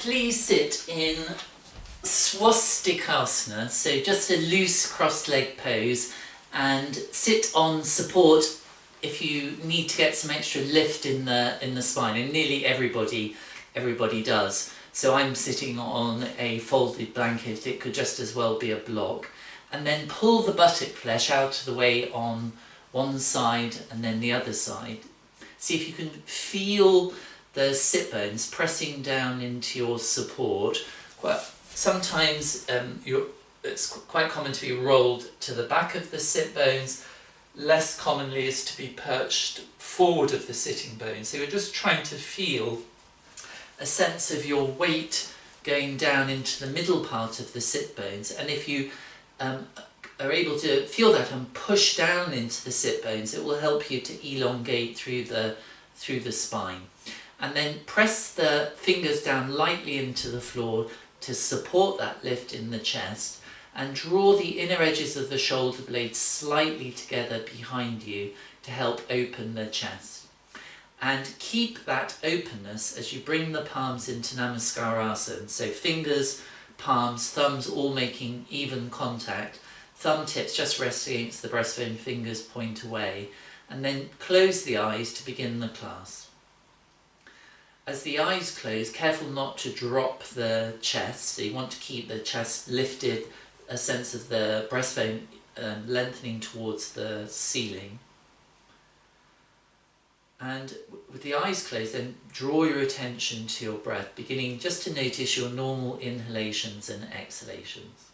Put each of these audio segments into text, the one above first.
Please sit in swastikasana, so just a loose crossed leg pose, and sit on support if you need to get some extra lift in the spine, and nearly everybody does. So I'm sitting on a folded blanket. It could just as well be a block, and then pull the buttock flesh out of the way on one side and then the other side. See if you can feel the sit bones pressing down into your support. Sometimes it's quite common to be rolled to the back of the sit bones. Less commonly is to be perched forward of the sitting bones. So you're just trying to feel a sense of your weight going down into the middle part of the sit bones, and if you are able to feel that and push down into the sit bones, it will help you to elongate through the spine. And then press the fingers down lightly into the floor to support that lift in the chest, and draw the inner edges of the shoulder blades slightly together behind you to help open the chest. And keep that openness as you bring the palms into Namaskarasana. So fingers, palms, thumbs all making even contact. Thumb tips just rest against the breastbone, fingers point away. And then close the eyes to begin the class. As the eyes close, careful not to drop the chest. So you want to keep the chest lifted, a sense of the breastbone lengthening towards the ceiling. And with the eyes closed, then draw your attention to your breath, beginning just to notice your normal inhalations and exhalations.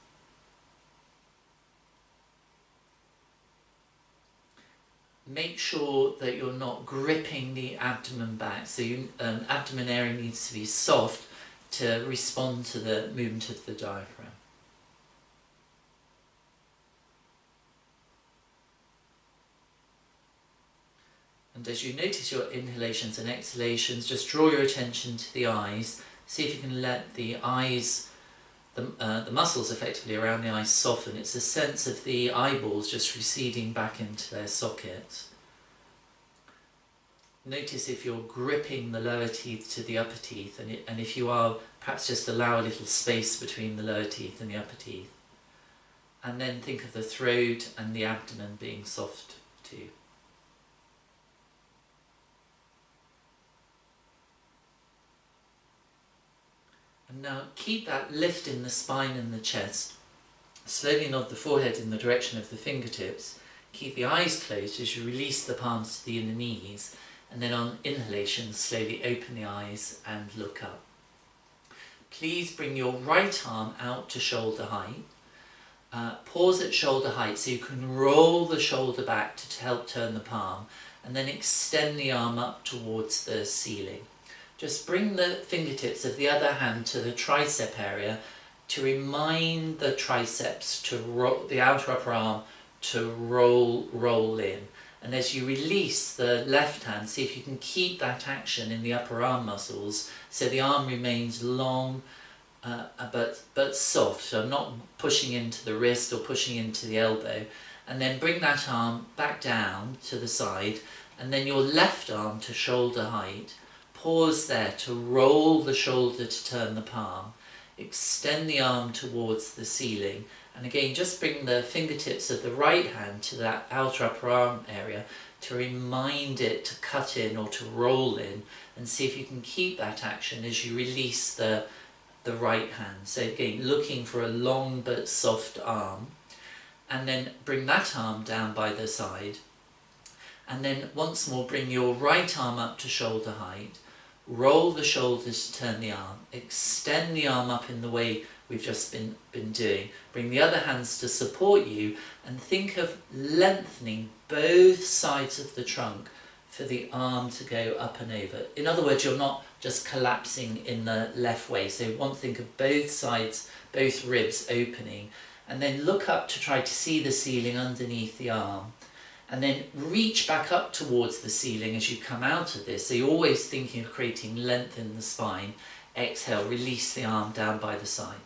Make sure that you're not gripping the abdomen back, so abdomen area needs to be soft to respond to the movement of the diaphragm. And as you notice your inhalations and exhalations, just draw your attention to the eyes. See if you can let the eyes, the muscles effectively around the eyes soften. It's a sense of the eyeballs just receding back into their sockets. Notice if you're gripping the lower teeth to the upper teeth, and if you are, perhaps just allow a little space between the lower teeth and the upper teeth. And then think of the throat and the abdomen being soft too. And now keep that lift in the spine and the chest. Slowly nod the forehead in the direction of the fingertips. Keep the eyes closed as you release the palms to the inner knees. And then on inhalation, slowly open the eyes and look up. Please bring your right arm out to shoulder height. Pause at shoulder height so you can roll the shoulder back to help turn the palm. And then extend the arm up towards the ceiling. Just bring the fingertips of the other hand to the tricep area to remind the triceps to roll, the outer upper arm to roll in. And as you release the left hand, see if you can keep that action in the upper arm muscles so the arm remains long but soft. So I'm not pushing into the wrist or pushing into the elbow. And then bring that arm back down to the side, and then your left arm to shoulder height. Pause there to roll the shoulder to turn the palm. Extend the arm towards the ceiling. And again, just bring the fingertips of the right hand to that outer upper arm area to remind it to cut in or to roll in. And see if you can keep that action as you release the right hand. So again, looking for a long but soft arm. And then bring that arm down by the side. And then once more bring your right arm up to shoulder height. Roll the shoulders to turn the arm, extend the arm up in the way we've just been doing. Bring the other hands to support you, and think of lengthening both sides of the trunk for the arm to go up and over. In other words, you're not just collapsing in the left way. So you want to think of both sides, both ribs opening, and then look up to try to see the ceiling underneath the arm. And then reach back up towards the ceiling as you come out of this. So you're always thinking of creating length in the spine. Exhale, release the arm down by the side.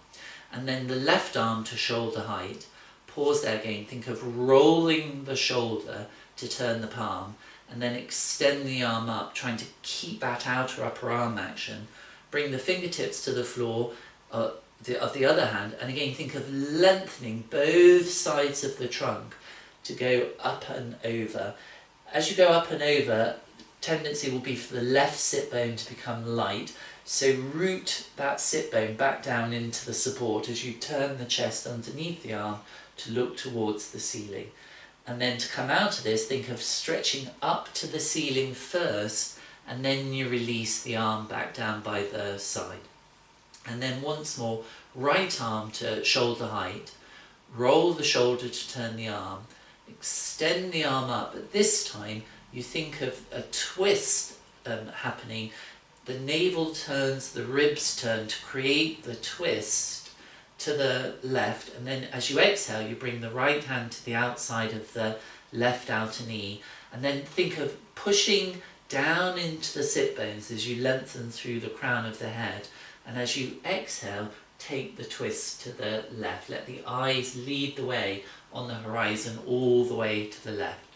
And then the left arm to shoulder height. Pause there again. Think of rolling the shoulder to turn the palm. And then extend the arm up, trying to keep that outer upper arm action. bring the fingertips to the floor of the other hand, and again think of lengthening both sides of the trunk to go up and over. As you go up and over, tendency will be for the left sit bone to become light, so root that sit bone back down into the support as you turn the chest underneath the arm to look towards the ceiling. And then to come out of this, think of stretching up to the ceiling first, and then you release the arm back down by the side. And then once more, right arm to shoulder height, roll the shoulder to turn the arm, extend the arm up, but this time you think of a twist happening. The navel turns, the ribs turn to create the twist to the left, and then as you exhale you bring the right hand to the outside of the left outer knee, and then think of pushing down into the sit bones as you lengthen through the crown of the head, and as you exhale take the twist to the left. Let the eyes lead the way on the horizon all the way to the left.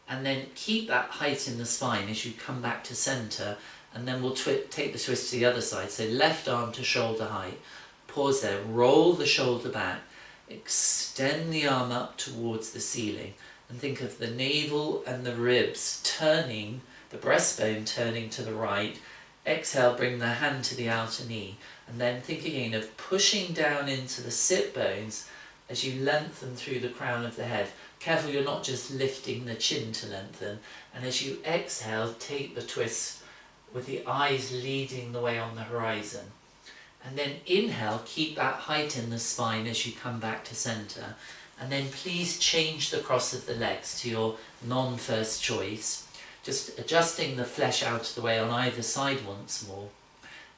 And then keep that height in the spine as you come back to centre, and then we'll take the twist to the other side. So left arm to shoulder height, pause there, roll the shoulder back, extend the arm up towards the ceiling, and think of the navel and the ribs turning, the breastbone turning to the right. Exhale, bring the hand to the outer knee, and then think again of pushing down into the sit bones as you lengthen through the crown of the head. Careful you're not just lifting the chin to lengthen, and as you exhale take the twist with the eyes leading the way on the horizon. And then inhale, keep that height in the spine as you come back to centre, and then please change the cross of the legs to your non-first choice, just adjusting the flesh out of the way on either side once more.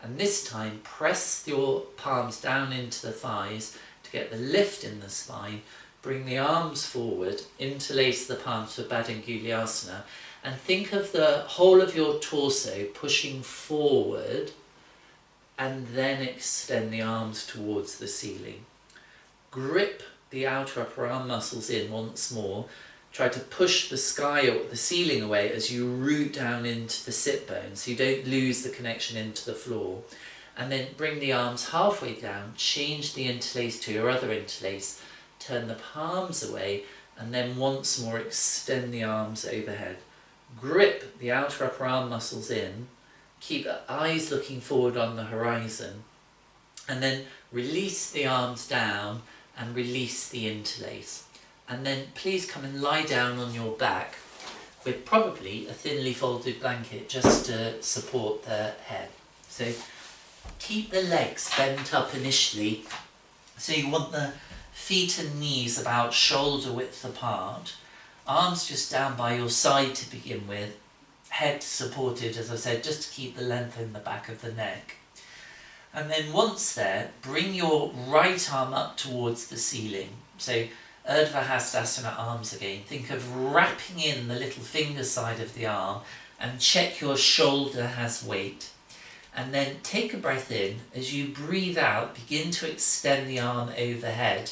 And this time press your palms down into the thighs to get the lift in the spine. Bring the arms forward, interlace the palms for Badanguliasana, and think of the whole of your torso pushing forward, and then extend the arms towards the ceiling. Grip the outer upper arm muscles in once more. Try to push the sky or the ceiling away as you root down into the sit bones so you don't lose the connection into the floor. And then bring the arms halfway down, change the interlace to your other interlace, turn the palms away, and then once more extend the arms overhead. Grip the outer upper arm muscles in, keep the eyes looking forward on the horizon, and then release the arms down and release the interlace. And then please come and lie down on your back with probably a thinly folded blanket just to support the head. So keep the legs bent up initially, so you want the feet and knees about shoulder width apart, arms just down by your side to begin with, head supported, as I said, just to keep the length in the back of the neck. And then once there, bring your right arm up towards the ceiling. So Urdhva Hastasana arms again. Think of wrapping in the little finger side of the arm and check your shoulder has weight. And then take a breath in. As you breathe out, begin to extend the arm overhead.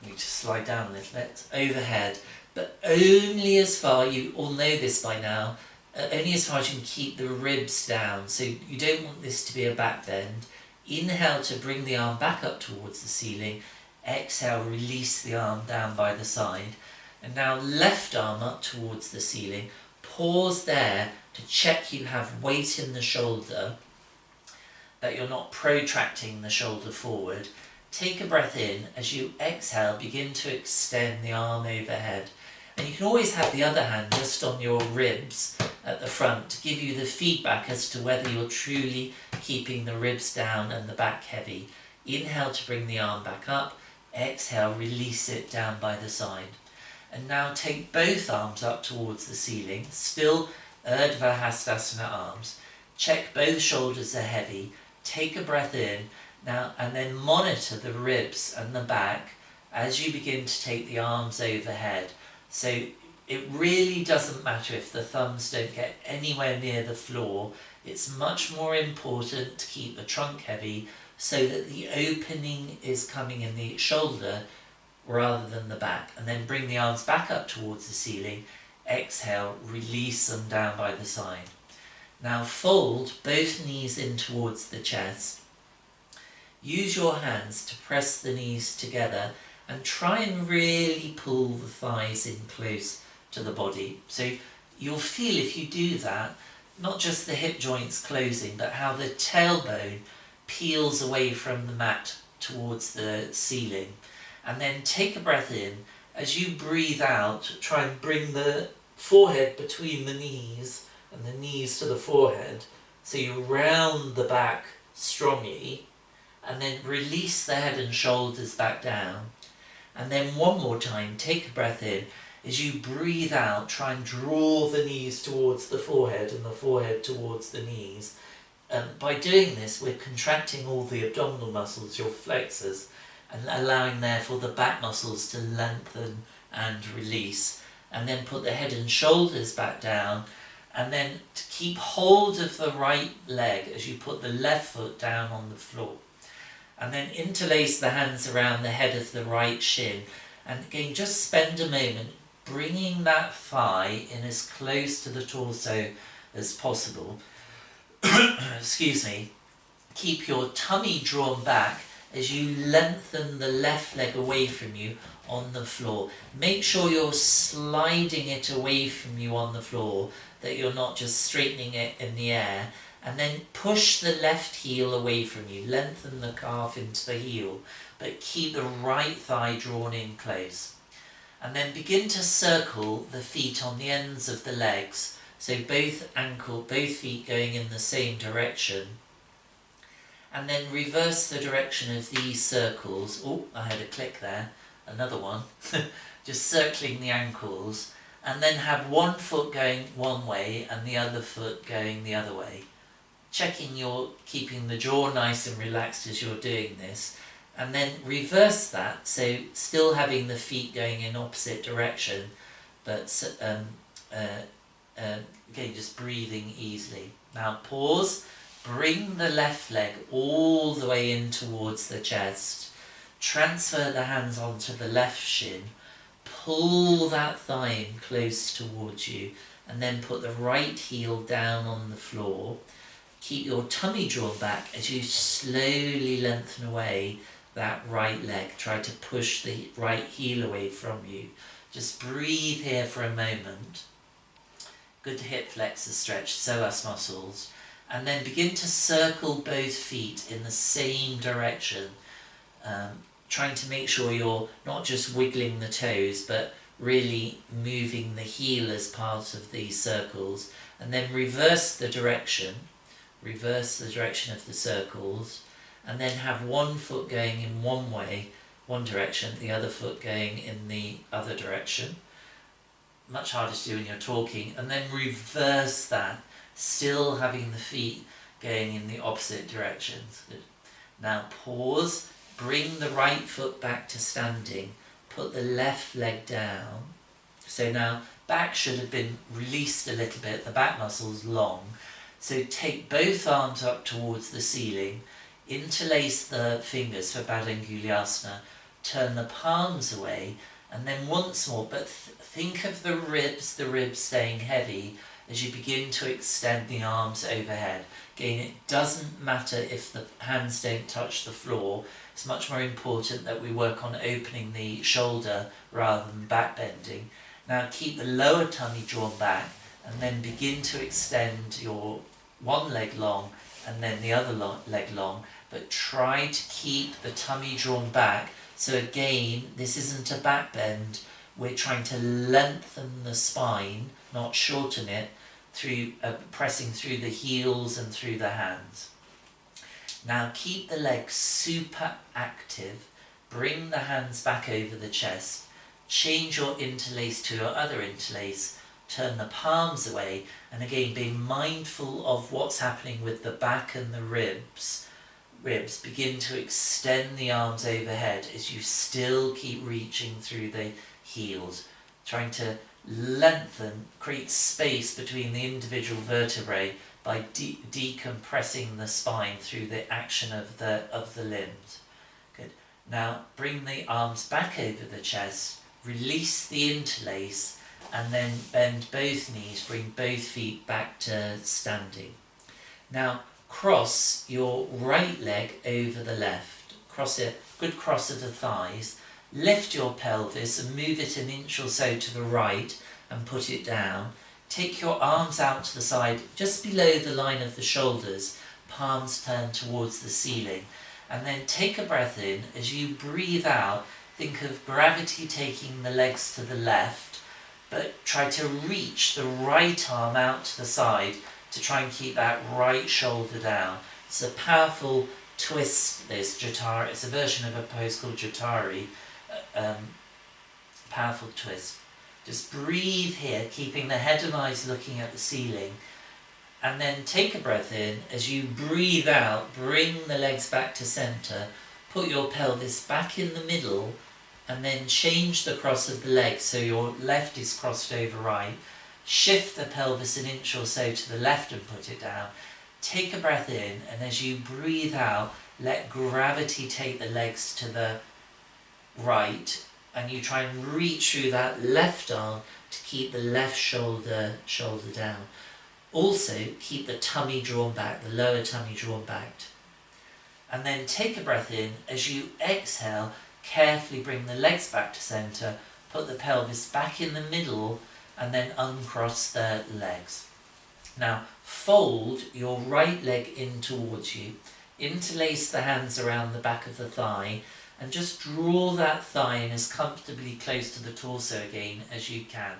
Let me just slide down a little bit. Overhead. But only as far, you all know this by now, only as far as you can keep the ribs down. So you don't want this to be a back bend. Inhale to bring the arm back up towards the ceiling. Exhale, release the arm down by the side. And now left arm up towards the ceiling. Pause there to check you have weight in the shoulder, that you're not protracting the shoulder forward. Take a breath in. As you exhale, begin to extend the arm overhead. And you can always have the other hand just on your ribs at the front to give you the feedback as to whether you're truly keeping the ribs down and the back heavy. Inhale to bring the arm back up. Exhale, release it down by the side. And now take both arms up towards the ceiling, still Urdhva Hastasana arms. Check both shoulders are heavy. Take a breath in now, and then monitor the ribs and the back as you begin to take the arms overhead. So it really doesn't matter if the thumbs don't get anywhere near the floor. It's much more important to keep the trunk heavy so that the opening is coming in the shoulder rather than the back. And then bring the arms back up towards the ceiling. Exhale, release them down by the side. Now fold both knees in towards the chest. Use your hands to press the knees together and try and really pull the thighs in close to the body. So you'll feel if you do that, not just the hip joints closing, but how the tailbone peels away from the mat towards the ceiling. And then take a breath in. As you breathe out, try and bring the forehead between the knees and the knees to the forehead. So you round the back strongly, and then release the head and shoulders back down. And then one more time, take a breath in. As you breathe out, try and draw the knees towards the forehead and the forehead towards the knees. By doing this, we're contracting all the abdominal muscles, your flexors, and allowing therefore the back muscles to lengthen and release. And then put the head and shoulders back down, and then to keep hold of the right leg as you put the left foot down on the floor. And then interlace the hands around the head of the right shin. And again, just spend a moment bringing that thigh in as close to the torso as possible. Excuse me. Keep your tummy drawn back as you lengthen the left leg away from you on the floor. Make sure you're sliding it away from you on the floor, that you're not just straightening it in the air. And then push the left heel away from you. Lengthen the calf into the heel, but keep the right thigh drawn in close. And then begin to circle the feet on the ends of the legs. So both feet going in the same direction. And then reverse the direction of these circles. Oh, I had a click there. Another one. Just circling the ankles. And then have one foot going one way and the other foot going the other way. Checking you're keeping the jaw nice and relaxed as you're doing this. And then reverse that, so still having the feet going in opposite direction, but again, just breathing easily. Now pause, bring the left leg all the way in towards the chest, transfer the hands onto the left shin, pull that thigh in close towards you, and then put the right heel down on the floor. Keep your tummy drawn back as you slowly lengthen away that right leg. Try to push the right heel away from you. Just breathe here for a moment. Good hip flexor stretch, psoas muscles. And then begin to circle both feet in the same direction. Trying to make sure you're not just wiggling the toes, but really moving the heel as part of these circles. And then reverse the direction of the circles, and then have one foot going in one way, one direction, the other foot going in the other direction. Much harder to do when you're talking. And then reverse that, still having the feet going in the opposite directions. Good. Now pause, bring the right foot back to standing, put the left leg down. So now back should have been released a little bit, the back muscles long. So take both arms up towards the ceiling, interlace the fingers for Badanguliasana, turn the palms away, and then once more, but think of the ribs staying heavy as you begin to extend the arms overhead. Again, it doesn't matter if the hands don't touch the floor. It's much more important that we work on opening the shoulder rather than back bending. Now keep the lower tummy drawn back, and then begin to extend your one leg long and then the other leg long, but try to keep the tummy drawn back. So again, this isn't a back bend. We're trying to lengthen the spine, not shorten it, through pressing through the heels and through the hands. Now keep the legs super active. Bring the hands back over the chest. Change your interlace to your other interlace. Turn the palms away, and again being mindful of what's happening with the back and the ribs. Begin to extend the arms overhead as you still keep reaching through the heels, trying to lengthen, create space between the individual vertebrae by decompressing the spine through the action of the limbs. Good. Now bring the arms back over the chest, release the interlace, and then bend both knees, bring both feet back to standing. Now cross your right leg over the left, cross it, good cross of the thighs, lift your pelvis and move it an inch or so to the right and put it down. Take your arms out to the side, just below the line of the shoulders, palms turned towards the ceiling. And then take a breath in. As you breathe out, think of gravity taking the legs to the left, but try to reach the right arm out to the side to try and keep that right shoulder down. It's a powerful twist, this Jatari. It's a version of a pose called Jatari. Powerful twist. Just breathe here, keeping the head and eyes looking at the ceiling. And then take a breath in. As you breathe out, bring the legs back to centre. Put your pelvis back in the middle, and then change the cross of the legs so your left is crossed over right. Shift the pelvis an inch or so to the left and put it down. Take a breath in, and as you breathe out, let gravity take the legs to the right, and you try and reach through that left arm to keep the left shoulder down. Also keep the tummy drawn back, the lower tummy drawn back. And then take a breath in. As you exhale, carefully bring the legs back to centre, put the pelvis back in the middle, and then uncross the legs. Now fold your right leg in towards you, interlace the hands around the back of the thigh, and just draw that thigh in as comfortably close to the torso again as you can.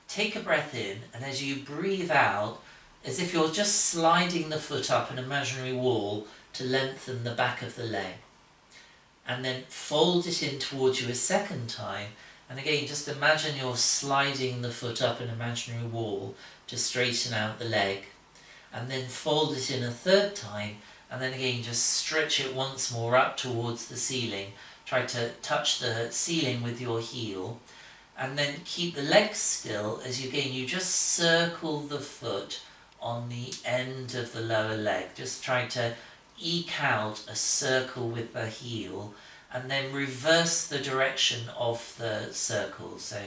Take a breath in, and as you breathe out, as if you're just sliding the foot up an imaginary wall to lengthen the back of the leg. And then fold it in towards you a second time, and again just imagine you're sliding the foot up an imaginary wall to straighten out the leg. And then fold it in a third time, and then again just stretch it once more up towards the ceiling. Try to touch the ceiling with your heel, and then keep the legs still as you just circle the foot on the end of the lower leg. Just try to eke out a circle with the heel, and then reverse the direction of the circle. So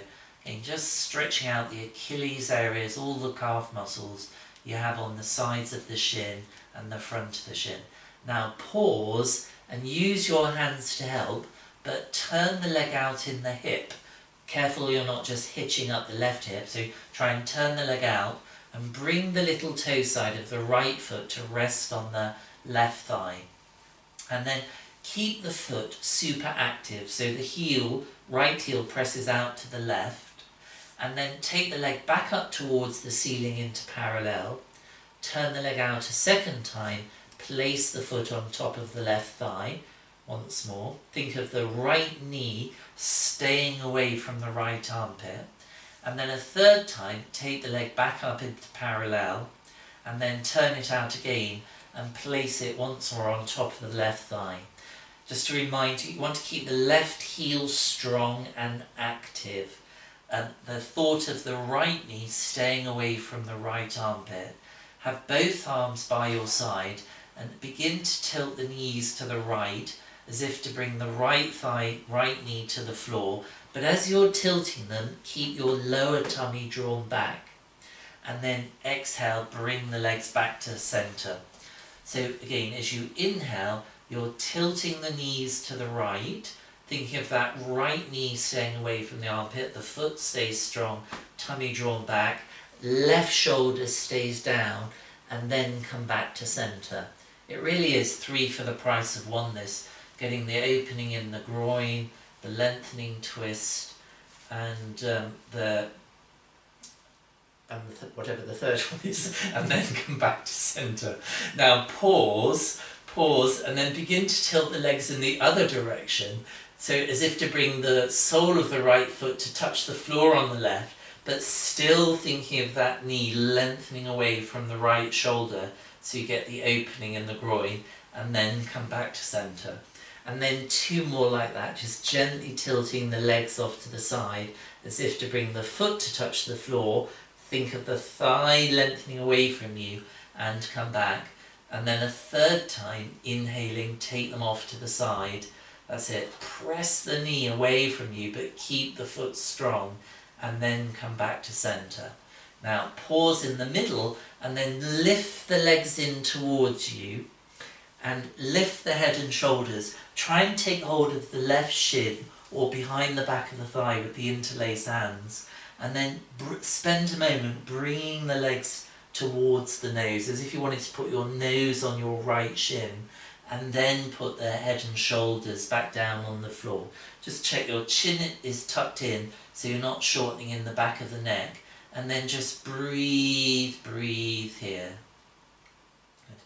again, just stretching out the Achilles areas, all the calf muscles you have on the sides of the shin and the front of the shin. Now pause and use your hands to help, but turn the leg out in the hip. Careful you're not just hitching up the left hip, so try and turn the leg out and bring the little toe side of the right foot to rest on the left thigh. And then keep the foot super active, so the heel, right heel presses out to the left, and then take the leg back up towards the ceiling into parallel. Turn the leg out a second time, place the foot on top of the left thigh. Once more, think of the right knee staying away from the right armpit. And then a third time, take the leg back up into parallel, and then turn it out again and place it once more on top of the left thigh. Just to remind you, you want to keep the left heel strong and active. The thought of the right knee staying away from the right armpit. Have both arms by your side and begin to tilt the knees to the right, as if to bring the right thigh, right knee to the floor. But as you're tilting them, keep your lower tummy drawn back. And then exhale, bring the legs back to centre. So again, as you inhale, you're tilting the knees to the right, thinking of that right knee staying away from the armpit, the foot stays strong, tummy drawn back, left shoulder stays down, and then come back to centre. It really is 3 for the price of 1, this. Getting the opening in the groin, the lengthening twist, and whatever the third one is, and then come back to centre. Now pause, and then begin to tilt the legs in the other direction, so as if to bring the sole of the right foot to touch the floor on the left, but still thinking of that knee lengthening away from the right shoulder, so you get the opening in the groin, and then come back to centre. And then 2 more like that, just gently tilting the legs off to the side, as if to bring the foot to touch the floor. Think of the thigh lengthening away from you, and come back. And then a third time, inhaling, take them off to the side. That's it. Press the knee away from you, but keep the foot strong. and then come back to centre. Now pause in the middle and then lift the legs in towards you and lift the head and shoulders. Try and take hold of the left shin or behind the back of the thigh with the interlaced hands, and then spend a moment bringing the legs towards the nose as if you wanted to put your nose on your right shin, and then put the head and shoulders back down on the floor. Just check your chin is tucked in so you're not shortening in the back of the neck, and then just breathe here. Good.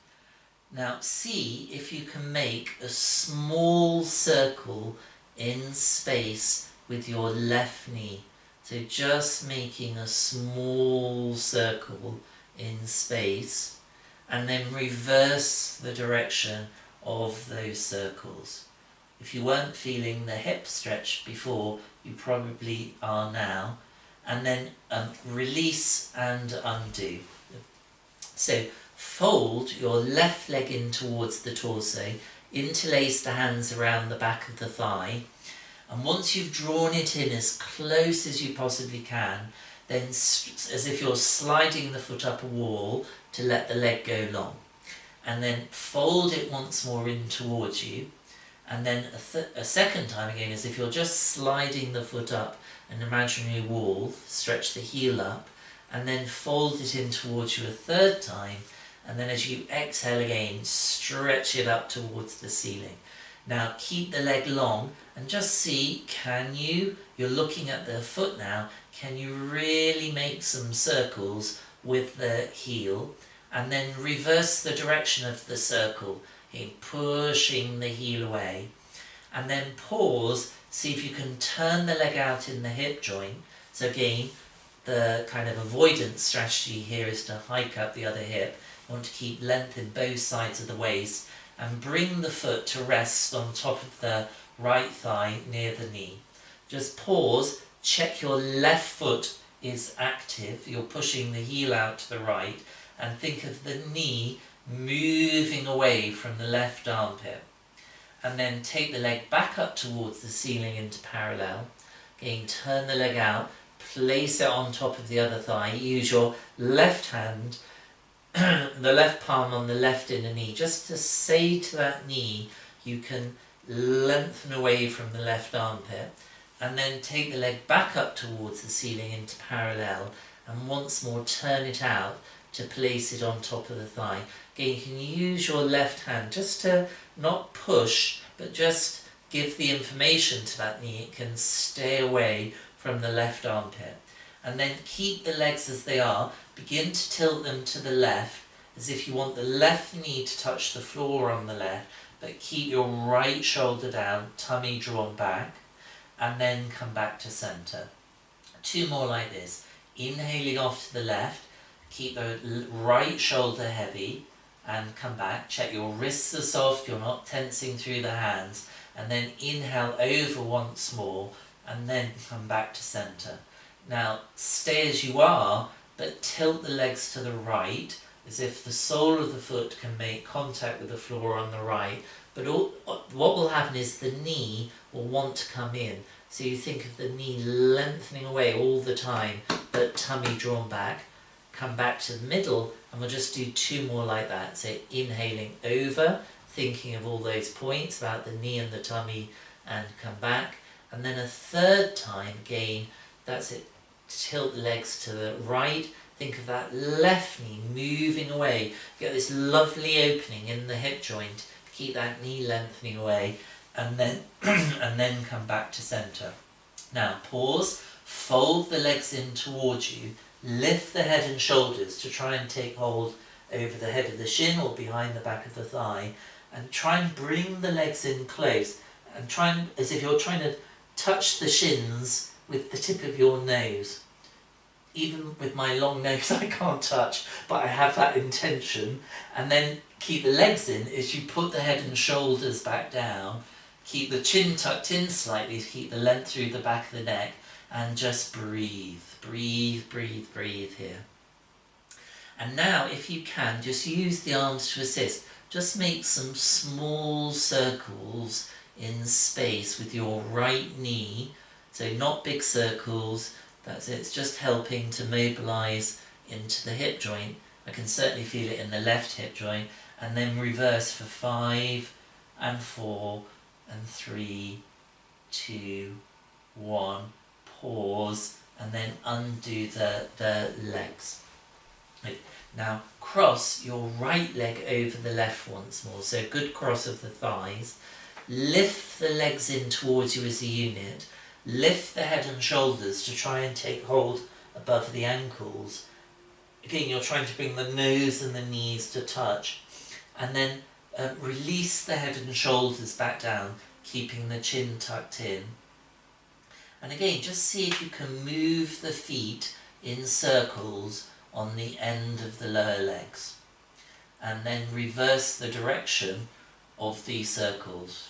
Now see if you can make a small circle in space with your left knee. So just making a small circle in space, and then reverse the direction of those circles. If you weren't feeling the hip stretch before, you probably are now. And then release and undo. So fold your left leg in towards the torso, interlace the hands around the back of the thigh, and once you've drawn it in as close as you possibly can, then as if you're sliding the foot up a wall to let the leg go long, and then fold it once more in towards you, and then a second time again as if you're just sliding the foot up an imaginary wall, stretch the heel up, and then fold it in towards you a third time, and then as you exhale again, stretch it up towards the ceiling. Now keep the leg long and just see, you're looking at the foot now, can you really make some circles with the heel, and then reverse the direction of the circle, pushing the heel away, and then pause, see if you can turn the leg out in the hip joint. So again, the kind of avoidance strategy here is to hike up the other hip. You want to keep length in both sides of the waist, and bring the foot to rest on top of the right thigh near the knee. Just pause, check your left foot is active, you're pushing the heel out to the right, and think of the knee moving away from the left armpit. And then take the leg back up towards the ceiling into parallel. Again, turn the leg out, place it on top of the other thigh, use your left hand, the left palm on the left inner knee, just to say to that knee you can lengthen away from the left armpit, and then take the leg back up towards the ceiling into parallel, and once more turn it out to place it on top of the thigh. Again, you can use your left hand just to not push, but just give the information to that knee it can stay away from the left armpit. And then keep the legs as they are, begin to tilt them to the left, as if you want the left knee to touch the floor on the left, but keep your right shoulder down, tummy drawn back, and then come back to centre. Two more like this. Inhaling off to the left, keep the right shoulder heavy, and come back. Check your wrists are soft, you're not tensing through the hands, and then inhale over once more, and then come back to centre. Now stay as you are, but tilt the legs to the right, as if the sole of the foot can make contact with the floor on the right, but what will happen is the knee will want to come in. So you think of the knee lengthening away all the time, but tummy drawn back. Come back to the middle, and we'll just do two more like that. So inhaling over, thinking of all those points about the knee and the tummy, and come back. And then a third time, again, that's it, tilt the legs to the right, think of that left knee moving away. Get this lovely opening in the hip joint, keep that knee lengthening away, and then and then come back to centre. Now pause, fold the legs in towards you, lift the head and shoulders to try and take hold over the head of the shin or behind the back of the thigh, and try and bring the legs in close, and try and, as if you're trying to touch the shins with the tip of your nose. Even with my long nose I can't touch, but I have that intention. And then keep the legs in as you put the head and shoulders back down. Keep the chin tucked in slightly to keep the length through the back of the neck, and just breathe, breathe, breathe, breathe here. And now, if you can, just use the arms to assist. Just make some small circles in space with your right knee. So not big circles, That's it. It's just helping to mobilise into the hip joint. I can certainly feel it in the left hip joint. And then reverse for 5 and 4 and 3, 2, 1. Pause and then undo the legs. Right. Now cross your right leg over the left once more. So good cross of the thighs. Lift the legs in towards you as a unit. Lift the head and shoulders to try and take hold above the ankles. Again, you're trying to bring the nose and the knees to touch. And then release the head and shoulders back down, keeping the chin tucked in. And again, just see if you can move the feet in circles on the end of the lower legs. And then reverse the direction of these circles.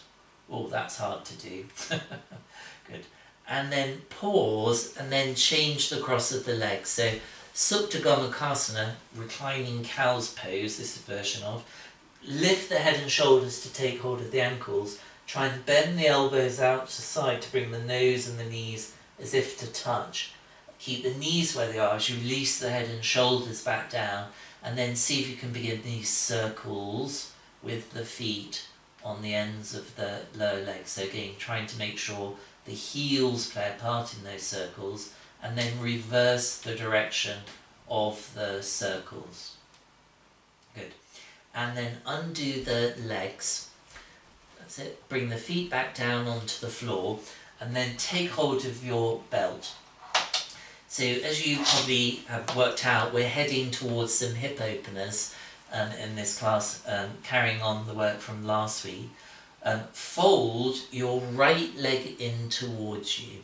Oh, that's hard to do. Good. And then pause and then change the cross of the legs. So Supta Gomukhasana, reclining cow's pose, this is a version of. Lift the head and shoulders to take hold of the ankles. Try and bend the elbows out to the side to bring the nose and the knees as if to touch. Keep the knees where they are as you release the head and shoulders back down, and then see if you can begin these circles with the feet on the ends of the lower legs. So again, trying to make sure the heels play a part in those circles, and then reverse the direction of the circles. Good. And then undo the legs. That's it. Bring the feet back down onto the floor, and then take hold of your belt. So as you probably have worked out, we're heading towards some hip openers in this class, carrying on the work from last week. Fold your right leg in towards you,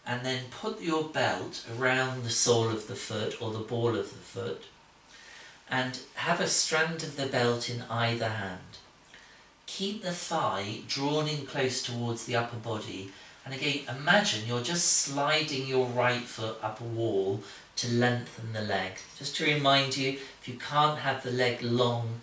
and then put your belt around the sole of the foot or the ball of the foot, and have a strand of the belt in either hand. Keep the thigh drawn in close towards the upper body, and again imagine you're just sliding your right foot up a wall to lengthen the leg. Just to remind you, if you can't have the leg long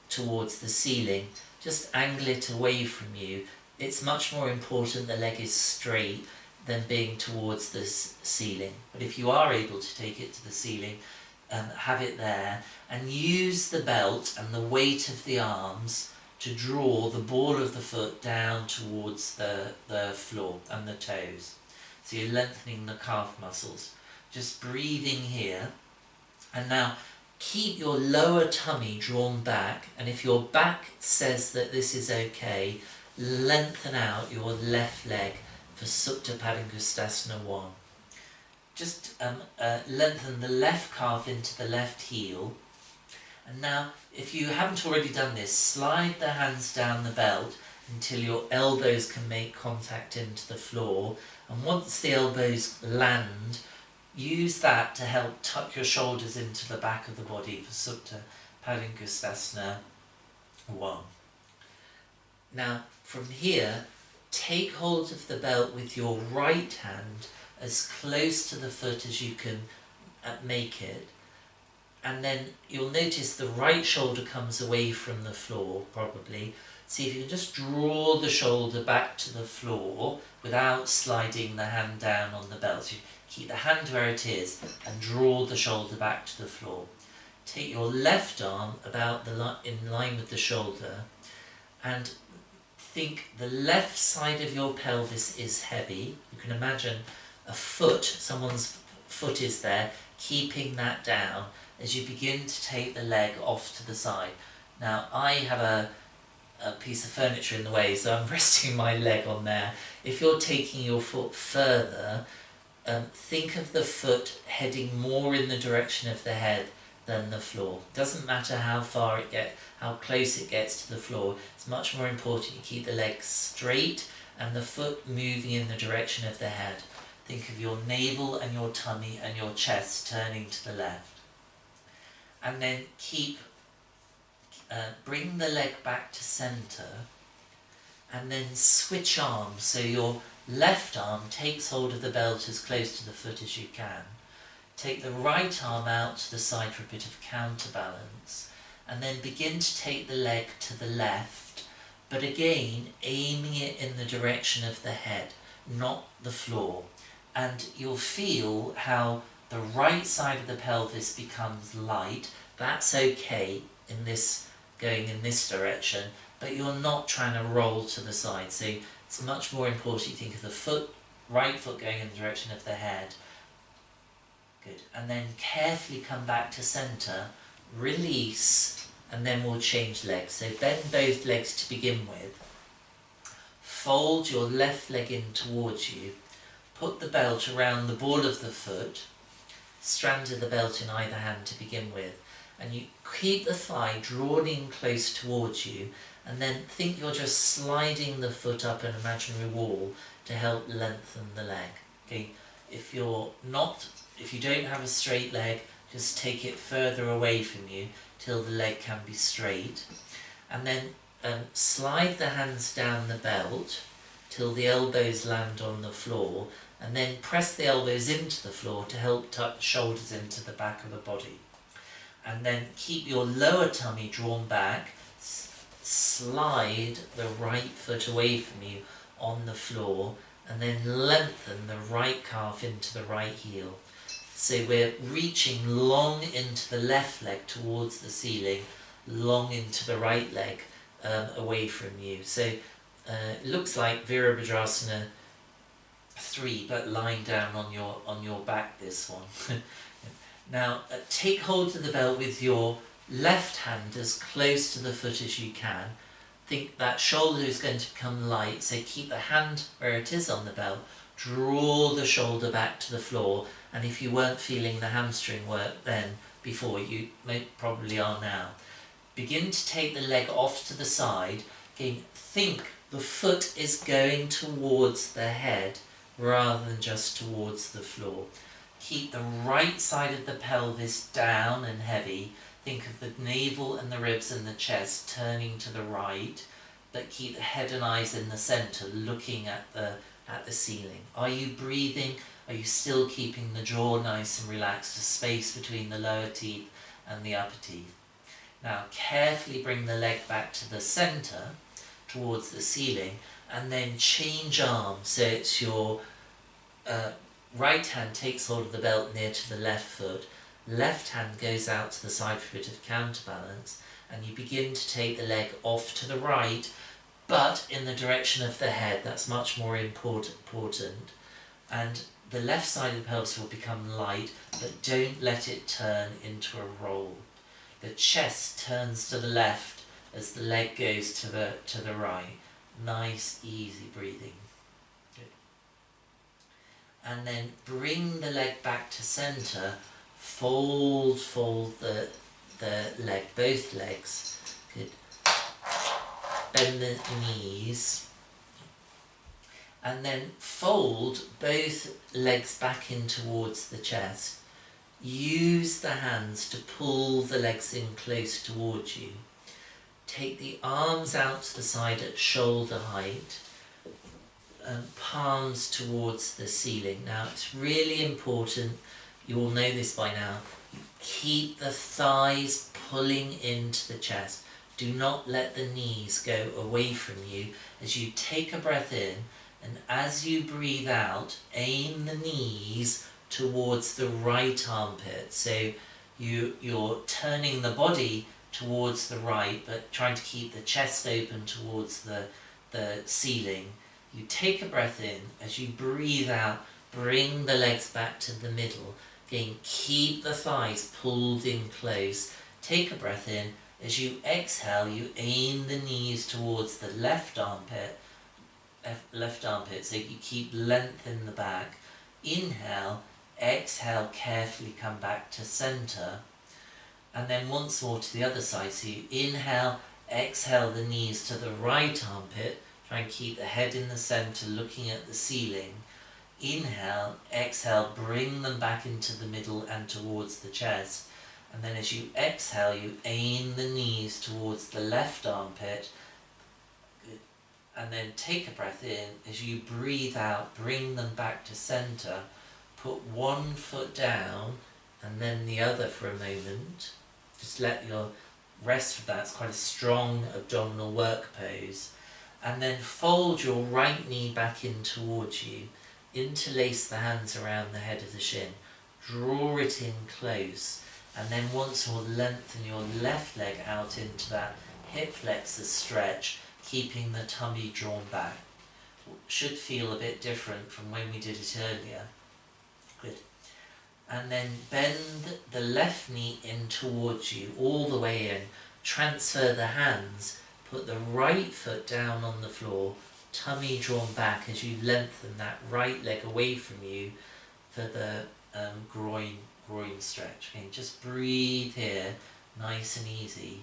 towards the ceiling, just angle it away from you. It's much more important the leg is straight than being towards the ceiling. But if you are able to take it to the ceiling, have it there, and use the belt and the weight of the arms to draw the ball of the foot down towards the floor and the toes. So you're lengthening the calf muscles. Just breathing here. And now keep your lower tummy drawn back, and if your back says that this is okay, lengthen out your left leg for Supta Padangusthasana 1. Just lengthen the left calf into the left heel. And now, if you haven't already done this, slide the hands down the belt until your elbows can make contact into the floor. And once the elbows land, use that to help tuck your shoulders into the back of the body for Supta Padangusthasana 1. Now, from here, take hold of the belt with your right hand as close to the foot as you can make it. And then you'll notice the right shoulder comes away from the floor, probably. See if you can just draw the shoulder back to the floor without sliding the hand down on the belt. So you keep the hand where it is and draw the shoulder back to the floor. Take your left arm about in line with the shoulder, and think the left side of your pelvis is heavy. You can imagine a foot, someone's foot is there, keeping that down as you begin to take the leg off to the side. Now I have a piece of furniture in the way, so I'm resting my leg on there. If you're taking your foot further, think of the foot heading more in the direction of the head than the floor. Doesn't matter how close it gets to the floor. It's much more important you keep the leg straight and the foot moving in the direction of the head. Think of your navel and your tummy and your chest turning to the left. And then bring the leg back to centre, and then switch arms. So your left arm takes hold of the belt as close to the foot as you can. Take the right arm out to the side for a bit of counterbalance, and then begin to take the leg to the left, but again aiming it in the direction of the head, not the floor. and you'll feel how the right side of the pelvis becomes light. That's okay in this, going in this direction, but you're not trying to roll to the side. So it's much more important you think of the foot, right foot going in the direction of the head. Good. And then carefully come back to centre, release, and then we'll change legs. So bend both legs to begin with. Fold your left leg in towards you. Put the belt around the ball of the foot. Strand of the belt in either hand to begin with. And you keep the thigh drawn in close towards you, and then think you're just sliding the foot up an imaginary wall to help lengthen the leg. Okay? If you don't have a straight leg, just take it further away from you till the leg can be straight. And then slide the hands down the belt till the elbows land on the floor, and then press the elbows into the floor to help tuck the shoulders into the back of the body. And then keep your lower tummy drawn back, slide the right foot away from you on the floor, and then lengthen the right calf into the right heel. So we're reaching long into the left leg towards the ceiling, long into the right leg away from you. So it looks like Virabhadrasana 3, but lying down on your back, this one. Now take hold of the belt with your left hand as close to the foot as you can. Think that shoulder is going to become light, so keep the hand where it is on the belt. Draw the shoulder back to the floor, and if you weren't feeling the hamstring work then before, you probably are now. Begin to take the leg off to the side. Again, think the foot is going towards the head rather than just towards the floor. Keep the right side of the pelvis down and heavy. Think of the navel and the ribs and the chest turning to the right, but keep the head and eyes in the centre, looking at the ceiling. Are you breathing? Are you still keeping the jaw nice and relaxed, a space between the lower teeth and the upper teeth? Now carefully bring the leg back to the centre, towards the ceiling, and then change arms. So it's your right hand takes hold of the belt near to the left foot, left hand goes out to the side for a bit of counterbalance, and you begin to take the leg off to the right, but in the direction of the head. That's much more important. And the left side of the pelvis will become light, but don't let it turn into a roll. The chest turns to the left as the leg goes to the right. Nice, easy breathing. Good. And then bring the leg back to centre. Fold the leg, both legs. Good. Bend the knees. And then fold both legs back in towards the chest. Use the hands to pull the legs in close towards you. Take the arms out to the side at shoulder height, and palms towards the ceiling. Now it's really important, you all know this by now, keep the thighs pulling into the chest. Do not let the knees go away from you as you take a breath in, and as you breathe out, aim the knees towards the right armpit. So you're turning the body towards the right, but trying to keep the chest open towards the ceiling. You take a breath in. As you breathe out, bring the legs back to the middle. Again, keep the thighs pulled in close. Take a breath in. As you exhale, you aim the knees towards the left armpit, so you keep length in the back. Inhale, exhale, carefully come back to centre. And then once more to the other side. So you inhale, exhale the knees to the right armpit. Try and keep the head in the centre, looking at the ceiling. Inhale, exhale, bring them back into the middle and towards the chest. And then as you exhale, you aim the knees towards the left armpit. And then take a breath in. As you breathe out, bring them back to centre. Put one foot down and then the other for a moment. Just let your rest of that. It's quite a strong abdominal work pose. And then fold your right knee back in towards you. interlace the hands around the head of the shin, draw it in close, and then once more lengthen your left leg out into that hip flexor stretch, keeping the tummy drawn back. Should feel a bit different from when we did it earlier. Good. And then bend the left knee in towards you, all the way in. Transfer the hands, put the right foot down on the floor, tummy drawn back as you lengthen that right leg away from you for the groin stretch. Okay, just breathe here, nice and easy.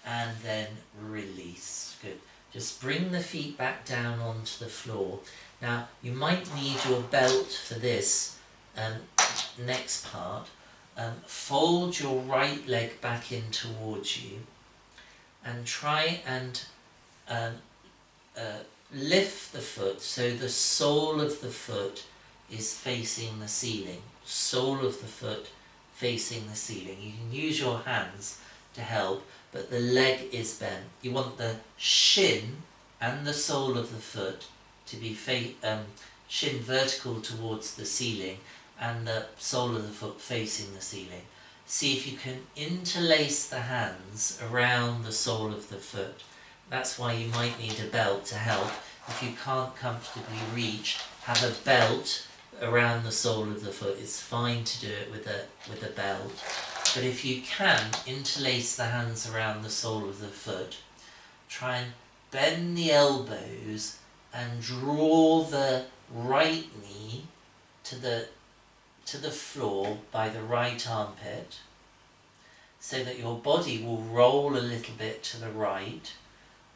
And then release. Good. Just bring the feet back down onto the floor. Now, you might need your belt for this next part. Fold your right leg back in towards you and try and lift the foot so the sole of the foot is facing the ceiling. Sole of the foot facing the ceiling. You can use your hands to help, but the leg is bent. You want the shin and the sole of the foot to be shin vertical towards the ceiling and the sole of the foot facing the ceiling. See if you can interlace the hands around the sole of the foot. That's why you might need a belt to help. If you can't comfortably reach, have a belt around the sole of the foot. It's fine to do it with a belt. But if you can, interlace the hands around the sole of the foot. Try and bend the elbows and draw the right knee to the floor by the right armpit, so that your body will roll a little bit to the right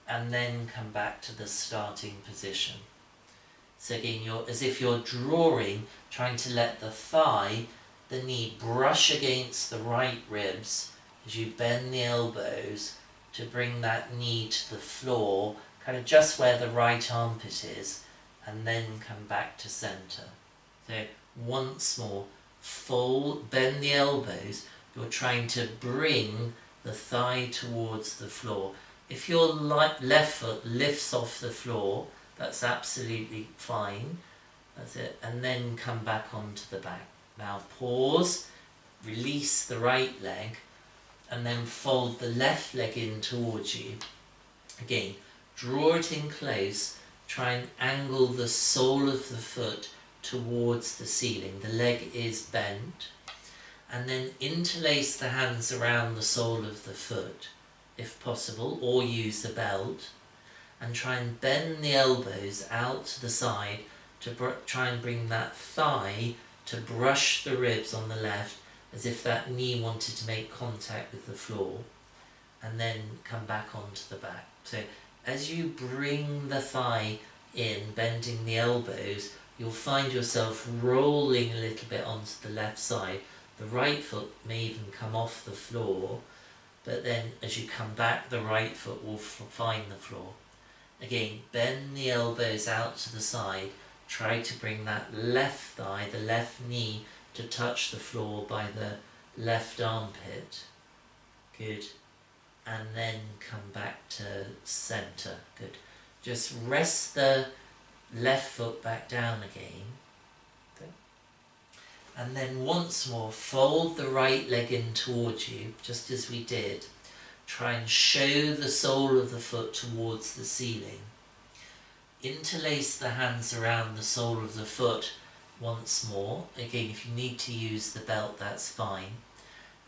and then come back to the starting position. So again, as if you're drawing, trying to let the thigh, the knee brush against the right ribs as you bend the elbows to bring that knee to the floor, kind of just where the right armpit is, and then come back to center. So once more, bend the elbows. You're trying to bring the thigh towards the floor. If your left foot lifts off the floor, that's absolutely fine. That's it. And then come back onto the back. Now pause, release the right leg, and then fold the left leg in towards you. Again, draw it in close, try and angle the sole of the foot towards the ceiling. The leg is bent. And then interlace the hands around the sole of the foot, if possible, or use the belt. And try and bend the elbows out to the side to try and bring that thigh to brush the ribs on the left, as if that knee wanted to make contact with the floor, and then come back onto the back. So as you bring the thigh in, bending the elbows, you'll find yourself rolling a little bit onto the left side. The right foot may even come off the floor, but then as you come back, the right foot will find the floor. Again, bend the elbows out to the side. Try to bring that left thigh, the left knee, to touch the floor by the left armpit. Good. And then come back to center. Good. Just rest the left foot back down again. Okay. And then once more, fold the right leg in towards you, just as we did. Try and show the sole of the foot towards the ceiling. Interlace the hands around the sole of the foot once more. Again, if you need to use the belt, that's fine.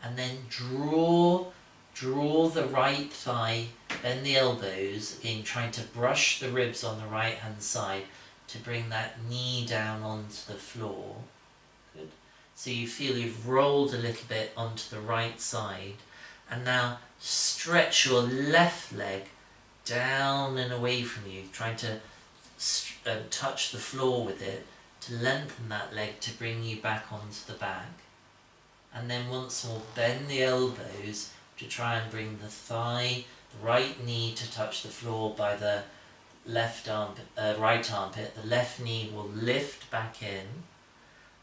And then draw the right thigh, bend the elbows, again trying to brush the ribs on the right hand side to bring that knee down onto the floor. Good. So you feel you've rolled a little bit onto the right side, and now stretch your left leg down and away from you, trying to touch the floor with it to lengthen that leg to bring you back onto the back. And then once more, bend the elbows to try and bring the thigh, the right knee to touch the floor by the left right armpit. The left knee will lift back in,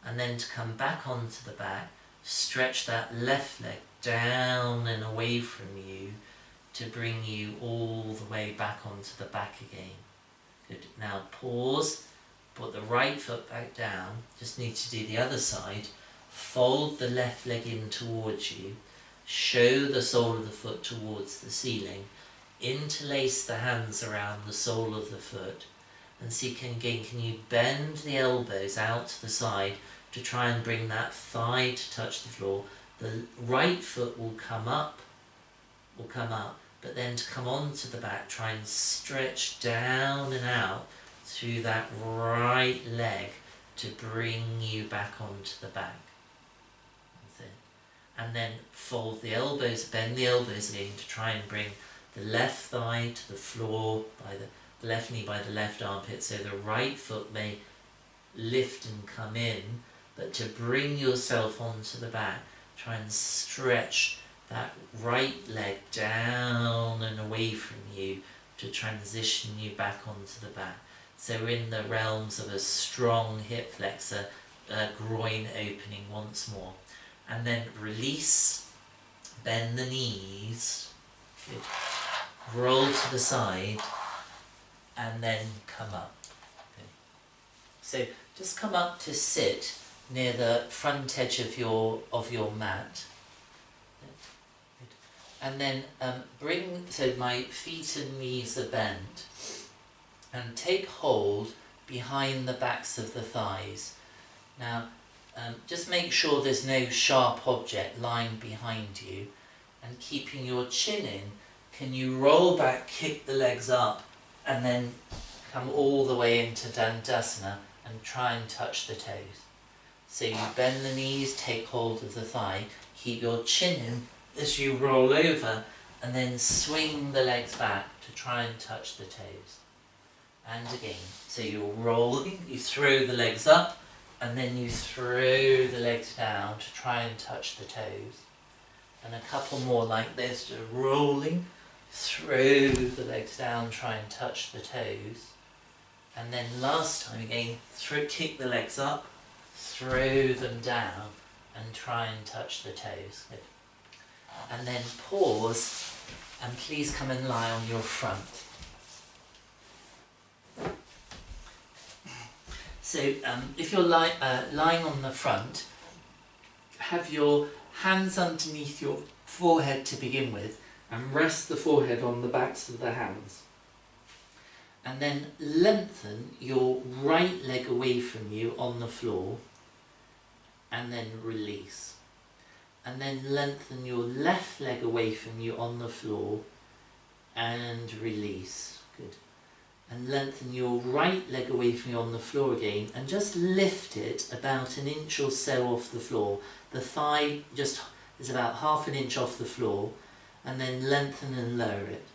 and then to come back onto the back, stretch that left leg down and away from you to bring you all the way back onto the back again. Good. Now pause, put the right foot back down, just need to do the other side, fold the left leg in towards you, show the sole of the foot towards the ceiling, interlace the hands around the sole of the foot, and see can you bend the elbows out to the side to try and bring that thigh to touch the floor. The right foot will come up, but then to come onto the back, try and stretch down and out through that right leg to bring you back onto the back. That's it. And then fold the elbows, bend the elbows again to try and bring the left thigh to the floor by the left knee by the left armpit, so the right foot may lift and come in, but to bring yourself onto the back, try and stretch that right leg down and away from you to transition you back onto the back. So we're in the realms of a strong hip flexor, groin opening once more. And then release, bend the knees, good. Roll to the side, and then come up. Good. So just come up to sit near the front edge of your mat. And then so my feet and knees are bent, and take hold behind the backs of the thighs. Now just make sure there's no sharp object lying behind you, and keeping your chin in, can you roll back, kick the legs up, and then come all the way into Dandasana and try and touch the toes. So you bend the knees, take hold of the thigh, keep your chin in as you roll over, and then swing the legs back to try and touch the toes. And again, so you're rolling, you throw the legs up, and then you throw the legs down to try and touch the toes. And a couple more like this, just rolling, throw the legs down, try and touch the toes. And then last time again, kick the legs up, throw them down, and try and touch the toes. Good. And then pause, and please come and lie on your front. So if you're lying on the front, have your hands underneath your forehead to begin with, and rest the forehead on the backs of the hands. And then lengthen your right leg away from you on the floor, and then release. And then lengthen your left leg away from you on the floor, and release. Good. And lengthen your right leg away from you on the floor again, and just lift it about an inch or so off the floor. The thigh just is about half an inch off the floor, and then lengthen and lower it.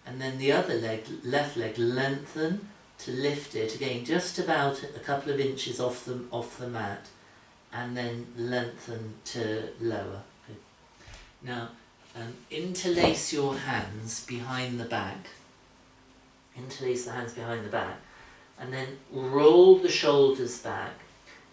And then the other leg, left leg, lengthen to lift it again, just about a couple of inches off the mat, and then lengthen to lower. Good. Now, interlace your hands behind the back. Interlace the hands behind the back, and then roll the shoulders back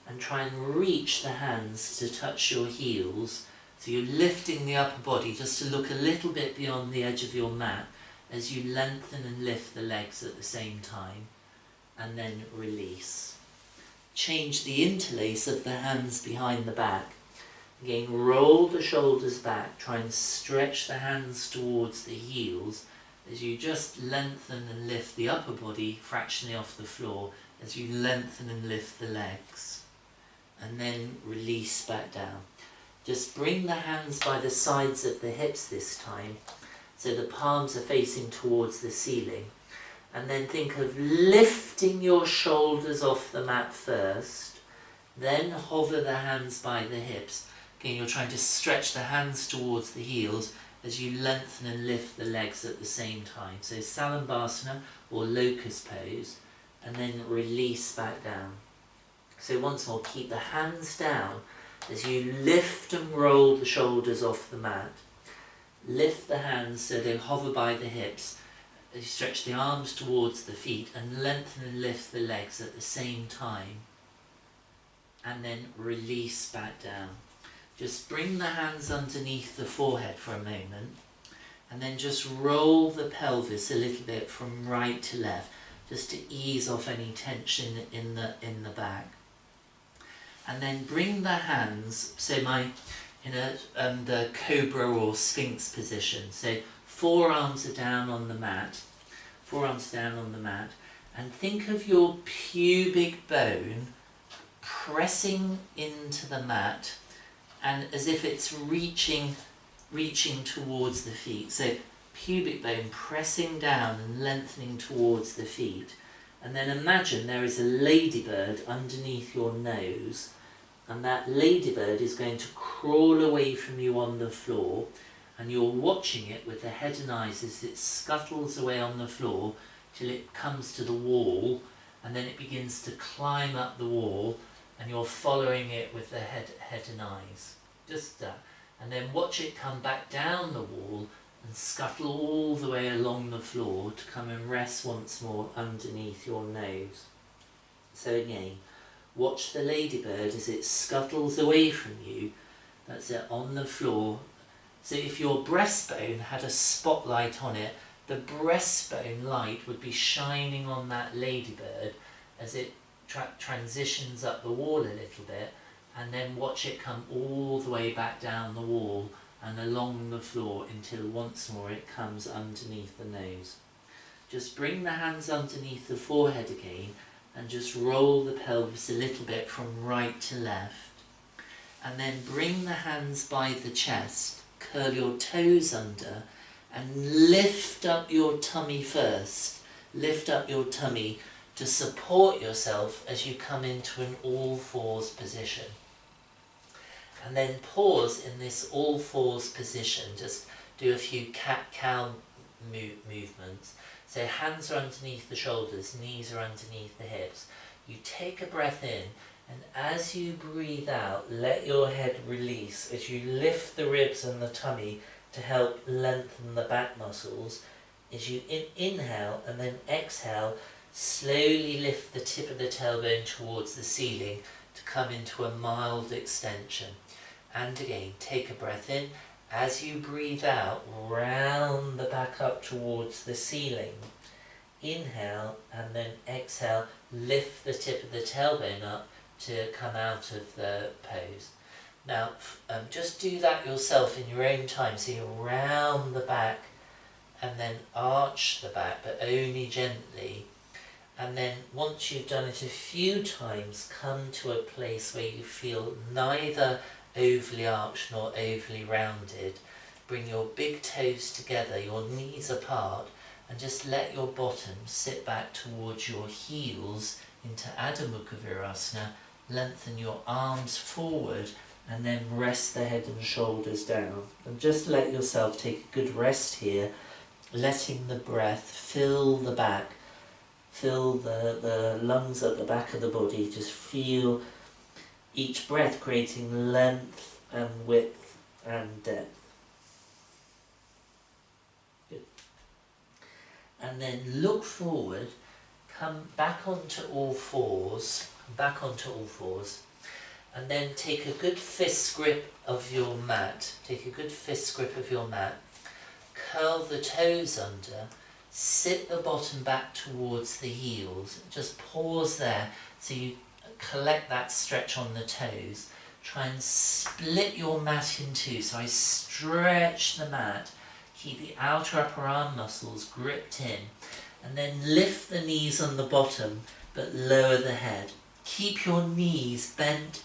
and try and reach the hands to touch your heels. So you're lifting the upper body just to look a little bit beyond the edge of your mat as you lengthen and lift the legs at the same time, and then release. Change the interlace of the hands behind the back. Again, roll the shoulders back, try and stretch the hands towards the heels as you just lengthen and lift the upper body fractionally off the floor as you lengthen and lift the legs, and then release back down. Just bring the hands by the sides of the hips this time, so the palms are facing towards the ceiling, and then think of lifting your shoulders off the mat first, then hover the hands by the hips. Again, you're trying to stretch the hands towards the heels as you lengthen and lift the legs at the same time. So Salambhasana or locust pose, and then release back down. So once more, keep the hands down as you lift and roll the shoulders off the mat. Lift the hands so they hover by the hips as you stretch the arms towards the feet, and lengthen and lift the legs at the same time. And then release back down. Just bring the hands underneath the forehead for a moment, and then just roll the pelvis a little bit from right to left. just to ease off any tension in the back. And then bring the hands, so the cobra or sphinx position. So forearms are down on the mat, and think of your pubic bone pressing into the mat, and as if it's reaching towards the feet. So pubic bone pressing down and lengthening towards the feet. And then imagine there is a ladybird underneath your nose, and that ladybird is going to crawl away from you on the floor, and you're watching it with the head and eyes as it scuttles away on the floor till it comes to the wall, and then it begins to climb up the wall, and you're following it with the head and eyes. Just that. And then watch it come back down the wall and scuttle all the way along the floor to come and rest once more underneath your nose. So again, watch the ladybird as it scuttles away from you. That's it, on the floor. So if your breastbone had a spotlight on it, the breastbone light would be shining on that ladybird as it transitions up the wall a little bit, and then watch it come all the way back down the wall and along the floor until once more it comes underneath the nose. Just bring the hands underneath the forehead again and just roll the pelvis a little bit from right to left. And then bring the hands by the chest, curl your toes under and lift up your tummy first. Lift up your tummy to support yourself as you come into an all fours position. And then pause in this all fours position. Just do a few cat-cow movements. So hands are underneath the shoulders, knees are underneath the hips. You take a breath in, and as you breathe out, let your head release as you lift the ribs and the tummy to help lengthen the back muscles. As you inhale and then exhale, slowly lift the tip of the tailbone towards the ceiling to come into a mild extension. And again, take a breath in. As you breathe out, round the back up towards the ceiling. Inhale and then exhale, lift the tip of the tailbone up to come out of the pose. Now, just do that yourself in your own time. So you round the back and then arch the back, but only gently. And then once you've done it a few times, come to a place where you feel neither overly arched nor overly rounded. Bring your big toes together, your knees apart, and just let your bottom sit back towards your heels into Adho Mukha Virasana. Lengthen your arms forward and then rest the head and shoulders down. And just let yourself take a good rest here, letting the breath fill the back, fill the lungs at the back of the body. Just feel each breath creating length and width and depth. Good. And then look forward, come back onto all fours, and then take a good fist grip of your mat. Curl the toes under, sit the bottom back towards the heels. Just pause there so you collect that stretch on the toes. Try and split your mat in two. So I stretch the mat, keep the outer upper arm muscles gripped in, and then lift the knees on the bottom but lower the head. Keep your knees bent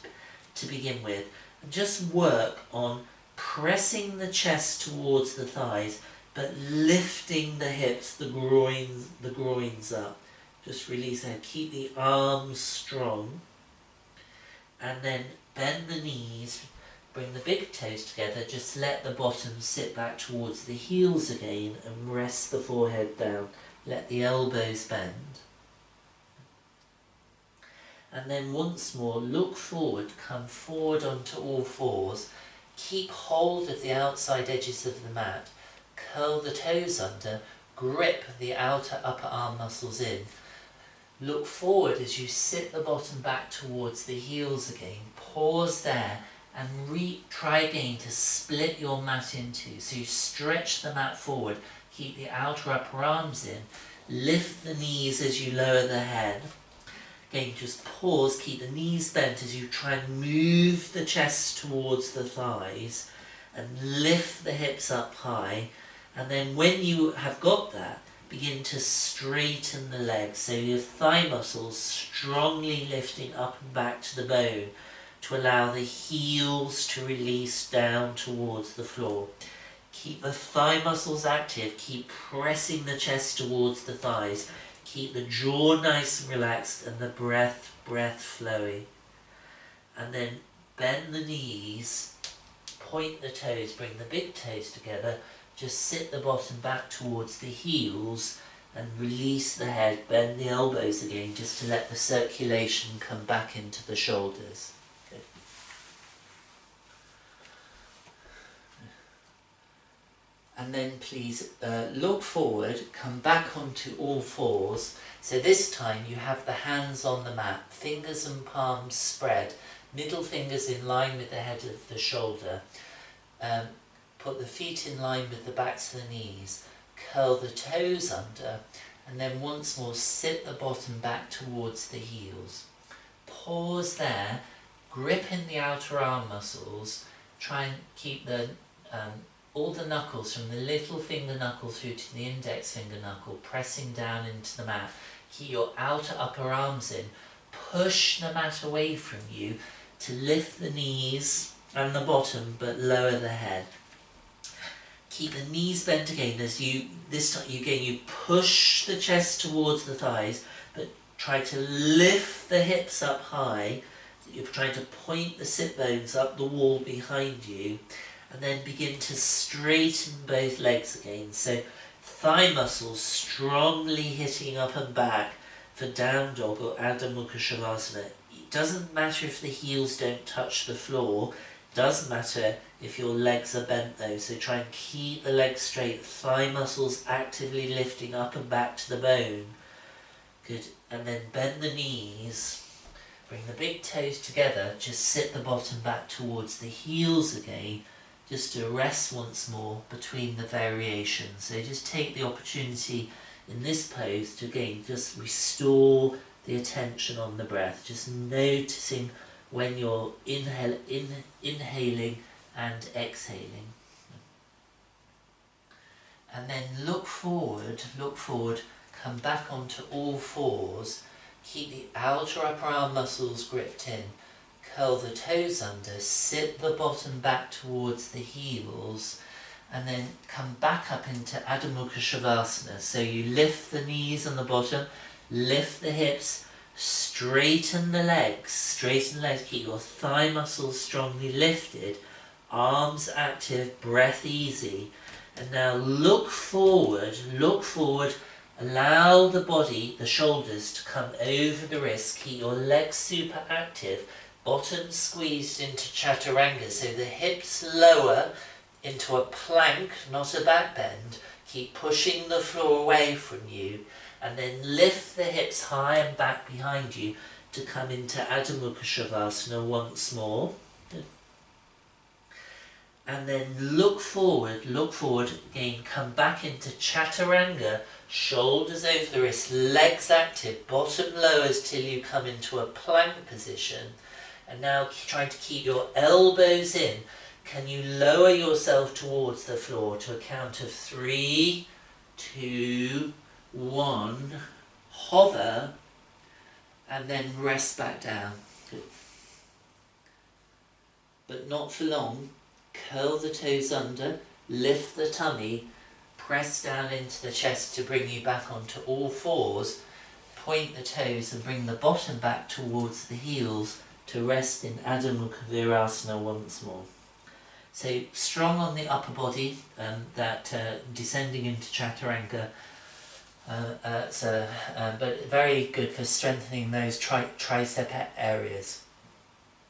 to begin with, and just work on pressing the chest towards the thighs but lifting the hips, the groins up. Just release that. Keep the arms strong, and then bend the knees, bring the big toes together, just let the bottom sit back towards the heels again and rest the forehead down. Let the elbows bend. And then once more, look forward, come forward onto all fours, keep hold of the outside edges of the mat, curl the toes under, grip the outer upper arm muscles in. Look forward as you sit the bottom back towards the heels again. Pause there and try again to split your mat in two. So you stretch the mat forward, keep the outer upper arms in, Lift the knees as you lower the head. Again, just pause, keep the knees bent as you try and move the chest towards the thighs and lift the hips up high. And then when you have got that, begin to straighten the legs. So your thigh muscles strongly lifting up and back to the bone to allow the heels to release down towards the floor. Keep the thigh muscles active, keep pressing the chest towards the thighs. Keep the jaw nice and relaxed and the breath flowing. And then bend the knees, point the toes, bring the big toes together. Just sit the bottom back towards the heels and release the head. Bend the elbows again just to let the circulation come back into the shoulders. Good. And then please look forward, come back onto all fours. So this time you have the hands on the mat, fingers and palms spread, middle fingers in line with the head of the shoulder. Put the feet in line with the backs of the knees, curl the toes under, and then once more sit the bottom back towards the heels. Pause there, grip in the outer arm muscles, try and keep the all the knuckles from the little finger knuckle through to the index finger knuckle pressing down into the mat. Keep your outer upper arms in. Push the mat away from you to lift the knees and the bottom but lower the head. Keep the knees bent again as you push the chest towards the thighs but try to lift the hips up high. You're trying to point the sit bones up the wall behind you. And then begin to straighten both legs again. So thigh muscles strongly hitting up and back for down dog or Adho Mukha Shavasana. It doesn't matter if the heels don't touch the floor. It doesn't matter if your legs are bent though. So try and keep the legs straight. Thigh muscles actively lifting up and back to the bone. Good. And then bend the knees. Bring the big toes together. Just sit the bottom back towards the heels again. Just to rest once more between the variations. So just take the opportunity in this pose to again just restore the attention on the breath. Just noticing when you're inhaling and exhaling. And then look forward, come back onto all fours. Keep the outer upper arm muscles gripped in. Curl the toes under, sit the bottom back towards the heels, and then come back up into Adho Mukha Shavasana. So you lift the knees on the bottom, lift the hips, straighten the legs, keep your thigh muscles strongly lifted, arms active, breath easy. And now look forward, allow the body, the shoulders to come over the wrists, keep your legs super active. Bottom squeezed into chaturanga, so the hips lower into a plank, not a back bend. Keep pushing the floor away from you, and then lift the hips high and back behind you to come into Adho Mukha Shavasana once more. And then look forward again, come back into chaturanga, shoulders over the wrists, legs active, bottom lowers till you come into a plank position. And now trying to keep your elbows in. Can you lower yourself towards the floor to a count of 3, 2, 1. Hover and then rest back down. Good. But not for long. Curl the toes under, lift the tummy, press down into the chest to bring you back onto all fours. Point the toes and bring the bottom back towards the heels to rest in Adho Mukha Virasana once more. So strong on the upper body, descending into Chaturanga, but very good for strengthening those tricep areas.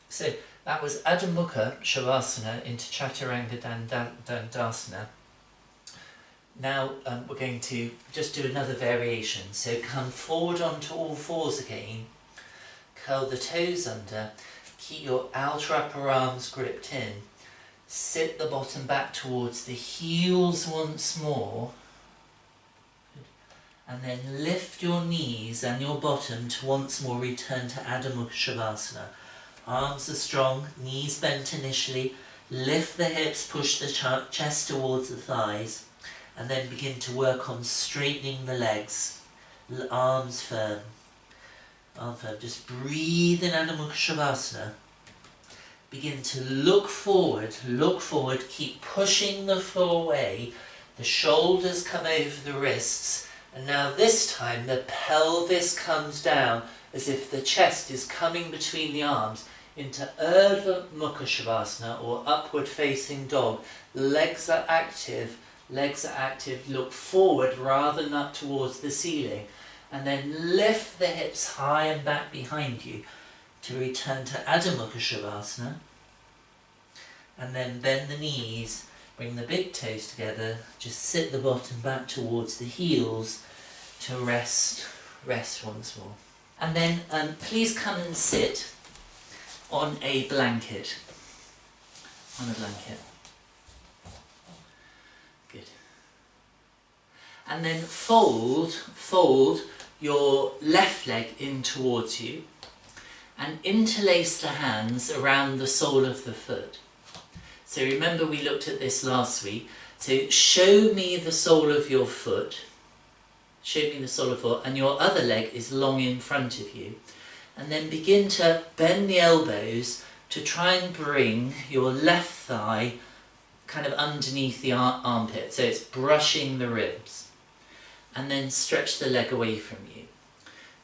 So that was Adho Mukha Shavasana into Chaturanga Dandasana. Now we're going to just do another variation. So come forward onto all fours again. Curl the toes under, keep your outer upper arms gripped in, sit the bottom back towards the heels once more, and then lift your knees and your bottom to once more return to Adho Mukha Shavasana. Arms are strong, knees bent initially, lift the hips, push the chest towards the thighs, and then begin to work on straightening the legs. Arms firm. Arms firm. Just breathe in Adho Mukha Shavasana. Begin to look forward, keep pushing the floor away. The shoulders come over the wrists, and now this time the pelvis comes down as if the chest is coming between the arms into Urdhva Mukha Shavasana, or upward facing dog. Legs are active, look forward rather than up towards the ceiling, and then lift the hips high and back behind you to return to Adho Mukha Shavasana, and then bend the knees, bring the big toes together, just sit the bottom back towards the heels to rest once more. And then please come and sit on a blanket. Good. And then fold your left leg in towards you and interlace the hands around the sole of the foot. So remember, we looked at this last week. So show me the sole of your foot. And your other leg is long in front of you. And then begin to bend the elbows to try and bring your left thigh kind of underneath the armpit. So it's brushing the ribs. And then stretch the leg away from you.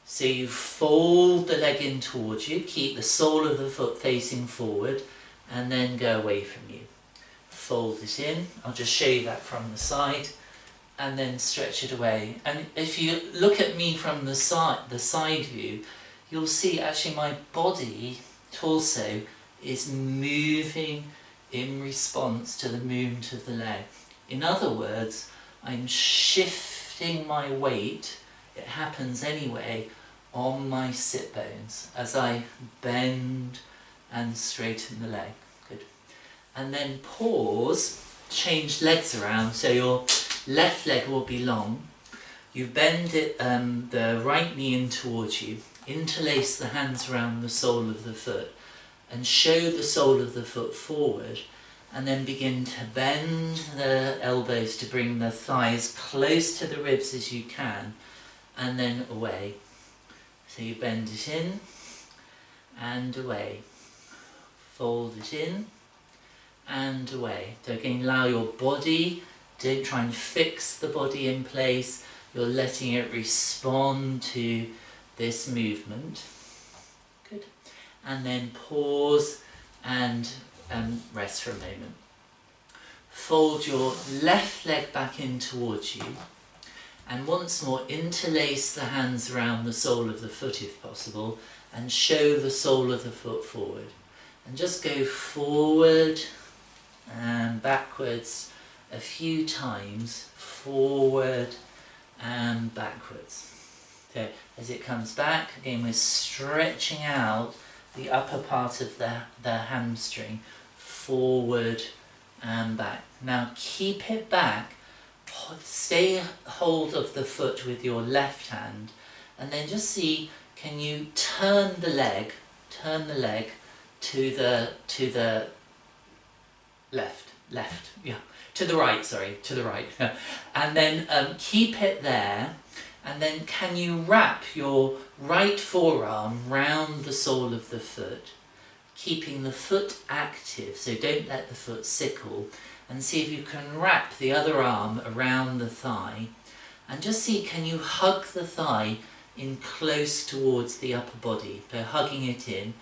So you fold the leg in towards you, keep the sole of the foot facing forward, and then go away from you. Fold it in. I'll just show you that from the side, and then stretch it away. And if you look at me from the side view, you'll see actually my body, torso, is moving in response to the movement of the leg. In other words, I'm shifting my weight, it happens anyway, on my sit bones as I bend and straighten the leg. Good. And then pause, change legs around, so your left leg will be long. You bend it, the right knee in towards you, interlace the hands around the sole of the foot and show the sole of the foot forward, and then begin to bend the elbows to bring the thighs close to the ribs as you can, and then away. So you bend it in and away. Fold it in and away. So again, allow your body, don't try and fix the body in place, you're letting it respond to this movement. Good. And then pause and rest for a moment. Fold your left leg back in towards you, and once more interlace the hands around the sole of the foot if possible, and show the sole of the foot forward. And just go forward and backwards a few times, forward and backwards. So as it comes back, again we're stretching out the upper part of the hamstring, forward and back. Now keep it back, stay hold of the foot with your left hand, and then just see, can you turn the leg to the right, and then keep it there, and then can you wrap your right forearm round the sole of the foot, keeping the foot active, so don't let the foot sickle, and see if you can wrap the other arm around the thigh, and just see, can you hug the thigh in close towards the upper body, so hugging it in,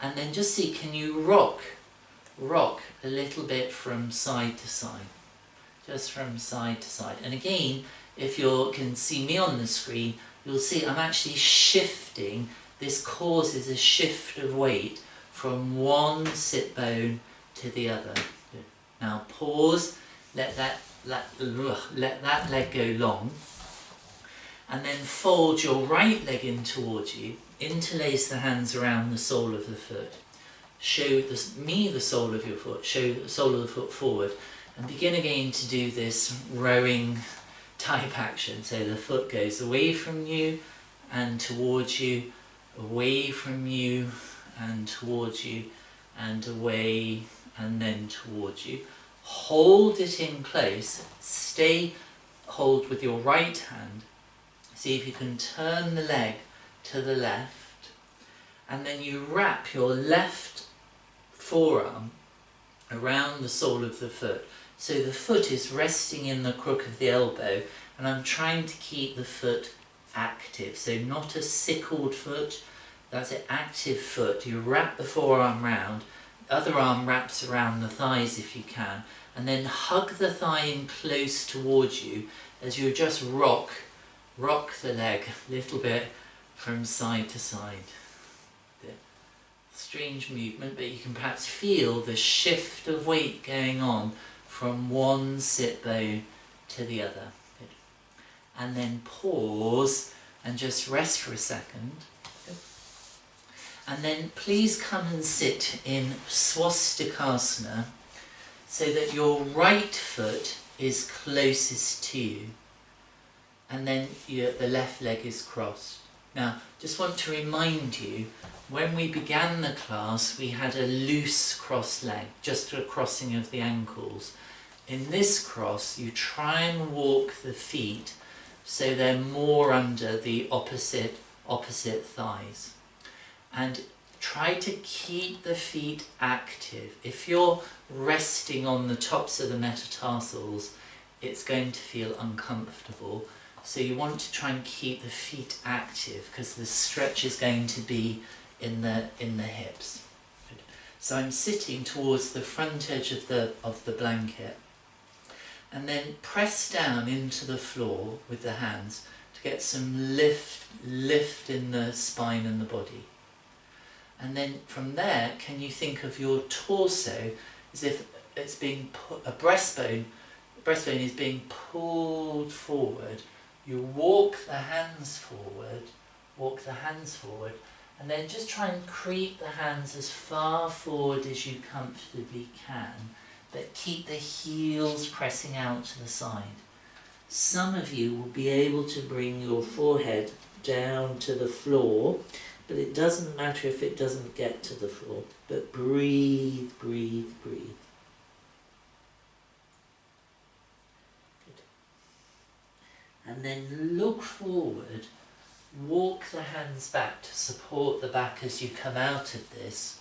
and then just see, can you rock a little bit from side to side, just from side to side. And again, if you can see me on the screen, you'll see I'm actually shifting. This causes a shift of weight from one sit bone to the other. Good. Now pause, let that leg go long, and then fold your right leg in towards you, interlace the hands around the sole of the foot, show me the sole of your foot, show the sole of the foot forward, and begin again to do this rowing type action. So the foot goes away from you and towards you, away from you and towards you, and away and then towards you. Hold it in close. Hold with your right hand. See if you can turn the leg to the left, and then you wrap your left forearm around the sole of the foot. So the foot is resting in the crook of the elbow, and I'm trying to keep the foot active. So not a sickled foot, that's an active foot. You wrap the forearm round, the other arm wraps around the thighs if you can, and then hug the thigh in close towards you as you just rock the leg a little bit from side to side. Strange movement, but you can perhaps feel the shift of weight going on from one sit bone to the other. Good. And then pause and just rest for a second. Good. And then please come and sit in swastikasana so that your right foot is closest to you, and then the left leg is crossed. Now, just want to remind you, when we began the class, we had a loose crossed leg, just a crossing of the ankles. In this cross, you try and walk the feet so they're more under the opposite thighs. And try to keep the feet active. If you're resting on the tops of the metatarsals, it's going to feel uncomfortable. So you want to try and keep the feet active because the stretch is going to be in the hips. Good. So I'm sitting towards the front edge of the blanket, and then press down into the floor with the hands to get some lift in the spine and the body. And then from there, can you think of your torso as if it's being a breastbone is being pulled forward. You walk the hands forward, and then just try and creep the hands as far forward as you comfortably can, but keep the heels pressing out to the side. Some of you will be able to bring your forehead down to the floor, but it doesn't matter if it doesn't get to the floor, but breathe, breathe, breathe. Good. And then look forward, walk the hands back to support the back as you come out of this,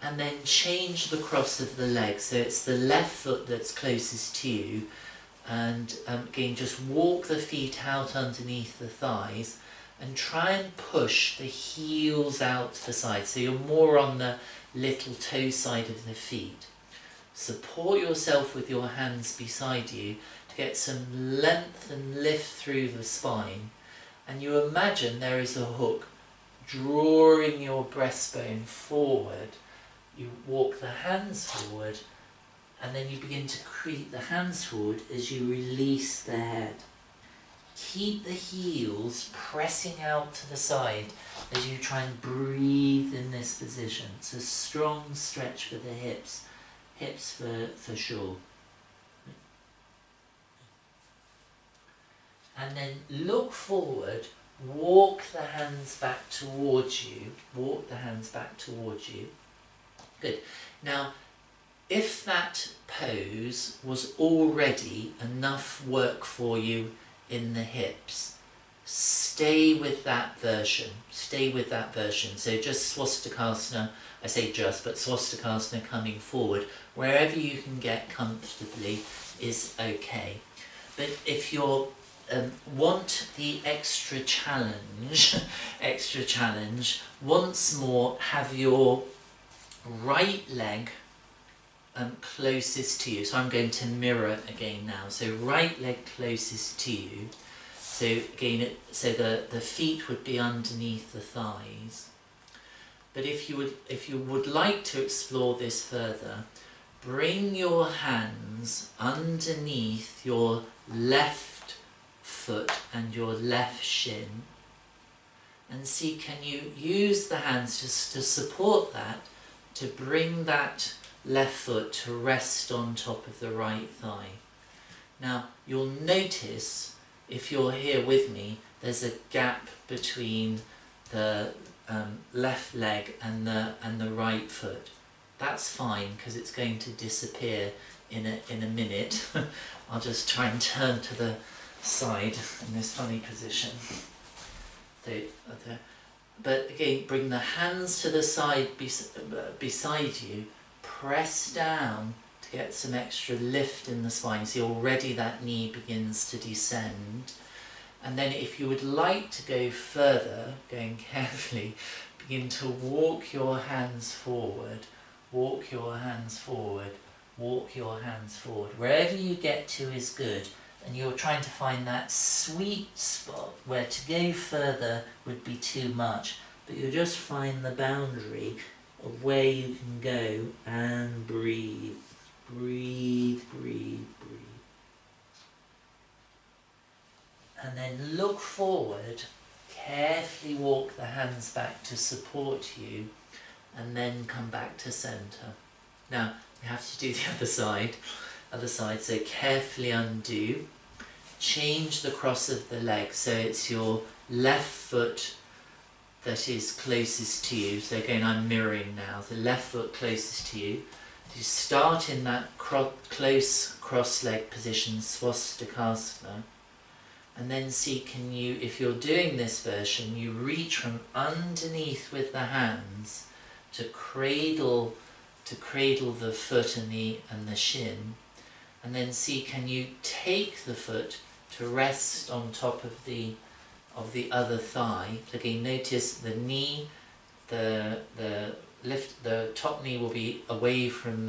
and then change the cross of the leg, so it's the left foot that's closest to you, and again just walk the feet out underneath the thighs, and try and push the heels out to the side, so you're more on the little toe side of the feet. Support yourself with your hands beside you to get some length and lift through the spine, and you imagine there is a hook drawing your breastbone forward. You walk the hands forward, and then you begin to creep the hands forward as you release the head. Keep the heels pressing out to the side as you try and breathe in this position. It's a strong stretch for the hips for sure. And then look forward, walk the hands back towards you, Good. Now, if that pose was already enough work for you in the hips, stay with that version. So just swastikasana, I say just, but swastikasana coming forward, wherever you can get comfortably is okay. But if you want the extra challenge, once more have your right leg closest to you. So I'm going to mirror again now. So right leg closest to you. So again, the feet would be underneath the thighs. But if you would like to explore this further, bring your hands underneath your left foot and your left shin, and see, can you use the hands just to support that, to bring that left foot to rest on top of the right thigh. Now you'll notice if you're here with me, there's a gap between the left leg and the right foot. That's fine because it's going to disappear in a minute. I'll just try and turn to the side in this funny position. But again, bring the hands to the side beside you, press down to get some extra lift in the spine. See, already that knee begins to descend. And then if you would like to go further, going carefully, begin to walk your hands forward, walk your hands forward, walk your hands forward. Wherever you get to is good. And you're trying to find that sweet spot where to go further would be too much. But you just find the boundary of where you can go and breathe. Breathe, breathe, breathe. And then look forward, carefully walk the hands back to support you, and then come back to centre. Now, we have to do the other side, so carefully undo. Change the cross of the leg, so it's your left foot that is closest to you. So again, I'm mirroring now, the left foot closest to you. You start in that close cross leg position, swastikasana. And then see, can you, if you're doing this version, you reach from underneath with the hands to cradle the foot and the shin, and then see, can you take the foot to rest on top of the other thigh. Again, notice the knee, the top knee will be away from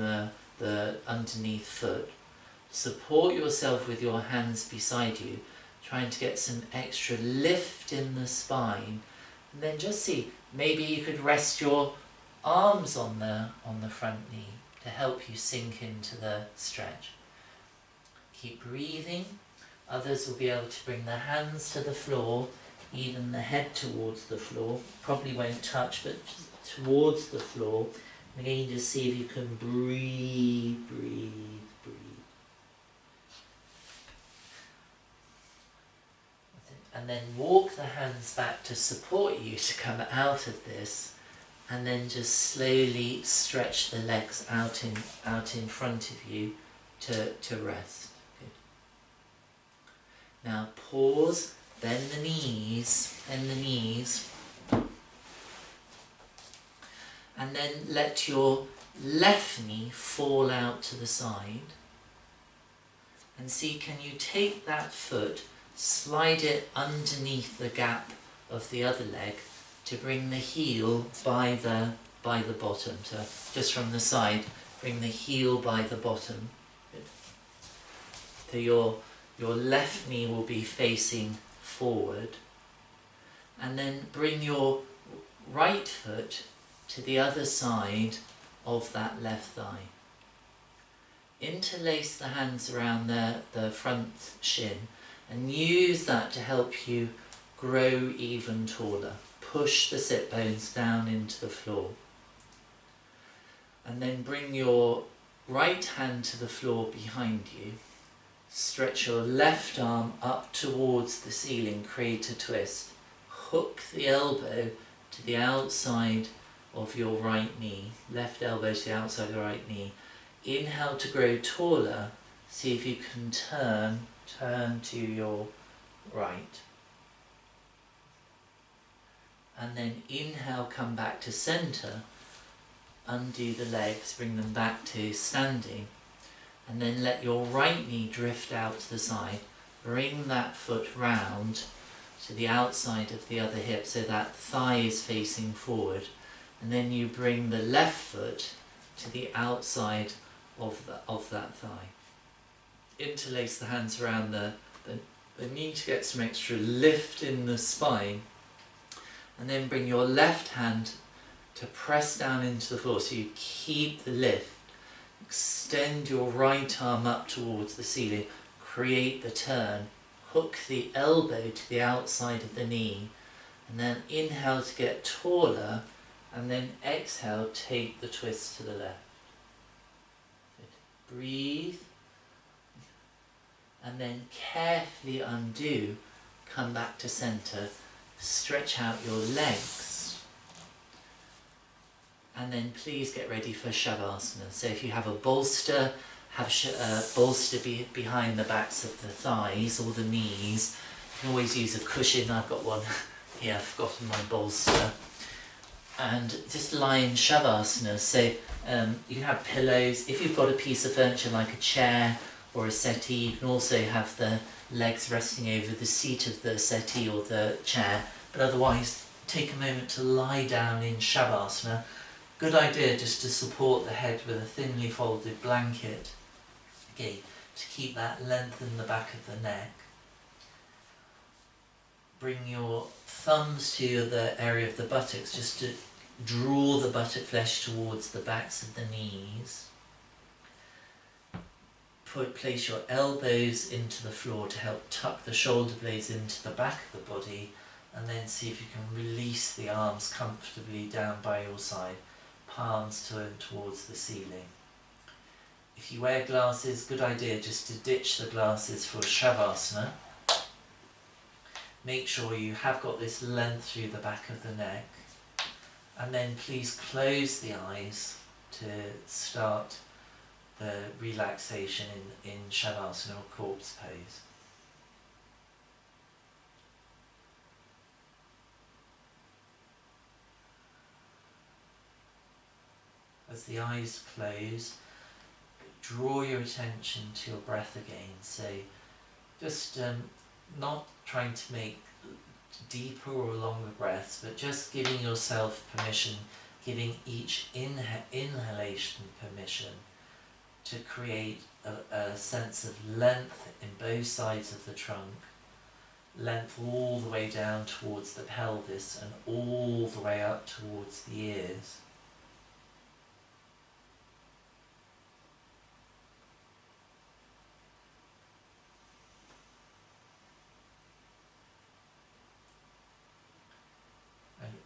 the underneath foot. Support yourself with your hands beside you, trying to get some extra lift in the spine, and then just see, maybe you could rest your arms on the front knee to help you sink into the stretch. Keep breathing. Others will be able to bring their hands to the floor, even the head towards the floor. Probably won't touch, but towards the floor. And again, just see if you can breathe, breathe, breathe. And then walk the hands back to support you to come out of this, and then just slowly stretch the legs out in front of you to rest. Good. Now pause, bend the knees, and then let your left knee fall out to the side, and see, can you take that foot, slide it underneath the gap of the other leg to bring the heel by the bottom. So just from the side, bring the heel by the bottom. Good. So your left knee will be facing forward, and then bring your right foot to the other side of that left thigh. Interlace the hands around the front shin, and use that to help you grow even taller. Push the sit bones down into the floor. And then bring your right hand to the floor behind you. Stretch your left arm up towards the ceiling, create a twist. Hook the elbow to the outside of your right knee. Left elbow to the outside of the right knee. Inhale to grow taller. See if you can turn to your right. And then inhale, come back to centre, undo the legs, bring them back to standing, and then let your right knee drift out to the side. Bring that foot round to the outside of the other hip so that thigh is facing forward, and then you bring the left foot to the outside of that thigh. Interlace the hands around the knee to get some extra lift in the spine, and then bring your left hand to press down into the floor so you keep the lift. Extend your right arm up towards the ceiling, create the turn, hook the elbow to the outside of the knee, and then inhale to get taller, and then exhale, take the twist to the left. Good. Breathe. and then carefully undo, come back to centre, stretch out your legs, and then please get ready for Shavasana. So if you have a bolster, have a bolster behind the backs of the thighs or the knees. You can always use a cushion. I've got one here, I've forgotten my bolster. And just lie in Shavasana. So you can have pillows. If you've got a piece of furniture like a chair or a settee, you can also have the legs resting over the seat of the settee or the chair. But otherwise, take a moment to lie down in Shavasana. Good idea just to support the head with a thinly folded blanket. Okay, to keep that length in the back of the neck. Bring your thumbs to the area of the buttocks just to draw the buttock flesh towards the backs of the knees. Place your elbows into the floor to help tuck the shoulder blades into the back of the body, and then see if you can release the arms comfortably down by your side, palms turned towards the ceiling. If you wear glasses, good idea just to ditch the glasses for Shavasana. Make sure you have got this length through the back of the neck, and then please close the eyes to start the relaxation in Shavasana or corpse pose. As the eyes close, draw your attention to your breath again. So just not trying to make deeper or longer breaths, but just giving yourself permission, giving each inhalation permission to create a sense of length in both sides of the trunk, length all the way down towards the pelvis and all the way up towards the ears.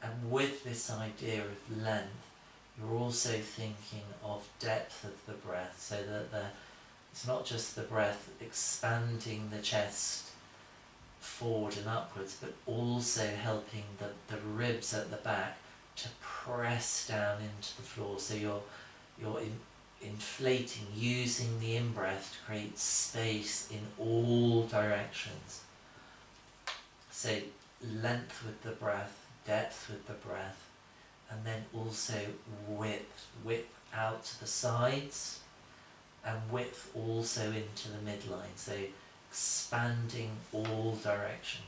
And with this idea of length, you're also thinking of depth of the breath, so that it's not just the breath expanding the chest forward and upwards, but also helping the ribs at the back to press down into the floor. So you're inflating, using the in-breath to create space in all directions. So length with the breath, depth with the breath, and then also width out to the sides, and width also into the midline, so expanding all directions.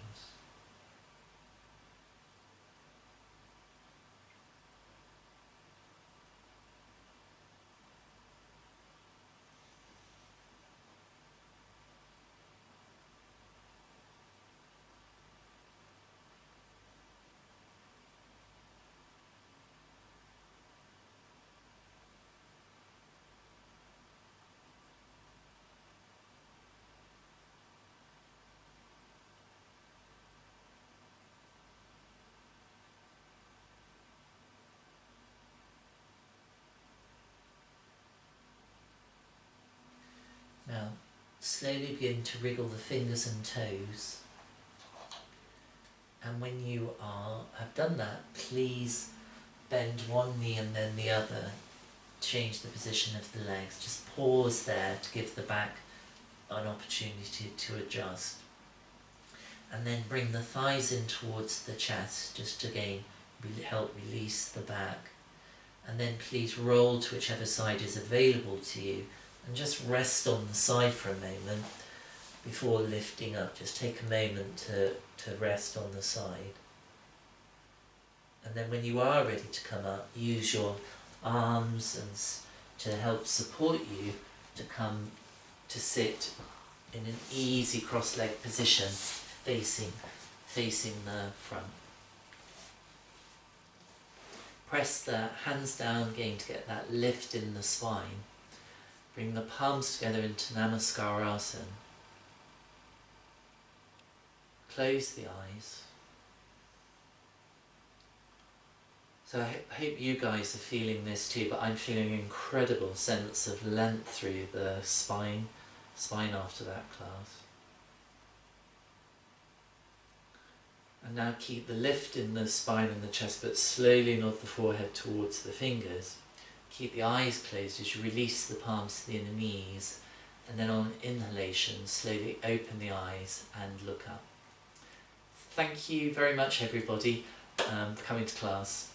Now, slowly begin to wriggle the fingers and toes. And when you have done that, please bend one knee and then the other. Change the position of the legs. Just pause there to give the back an opportunity to adjust. And then bring the thighs in towards the chest, just to again help release the back. And then please roll to whichever side is available to you, and just rest on the side for a moment before lifting up. Just take a moment to rest on the side. And then when you are ready to come up, use your arms to help support you to come to sit in an easy cross-legged position facing the front. Press the hands down again to get that lift in the spine. Bring the palms together into Namaskarasana. Close the eyes. So I hope you guys are feeling this too, but I'm feeling an incredible sense of length through the spine after that class. And now keep the lift in the spine and the chest, but slowly nod the forehead towards the fingers. Keep the eyes closed as you release the palms to the inner knees, and then on inhalation, slowly open the eyes and look up. Thank you very much, everybody, for coming to class.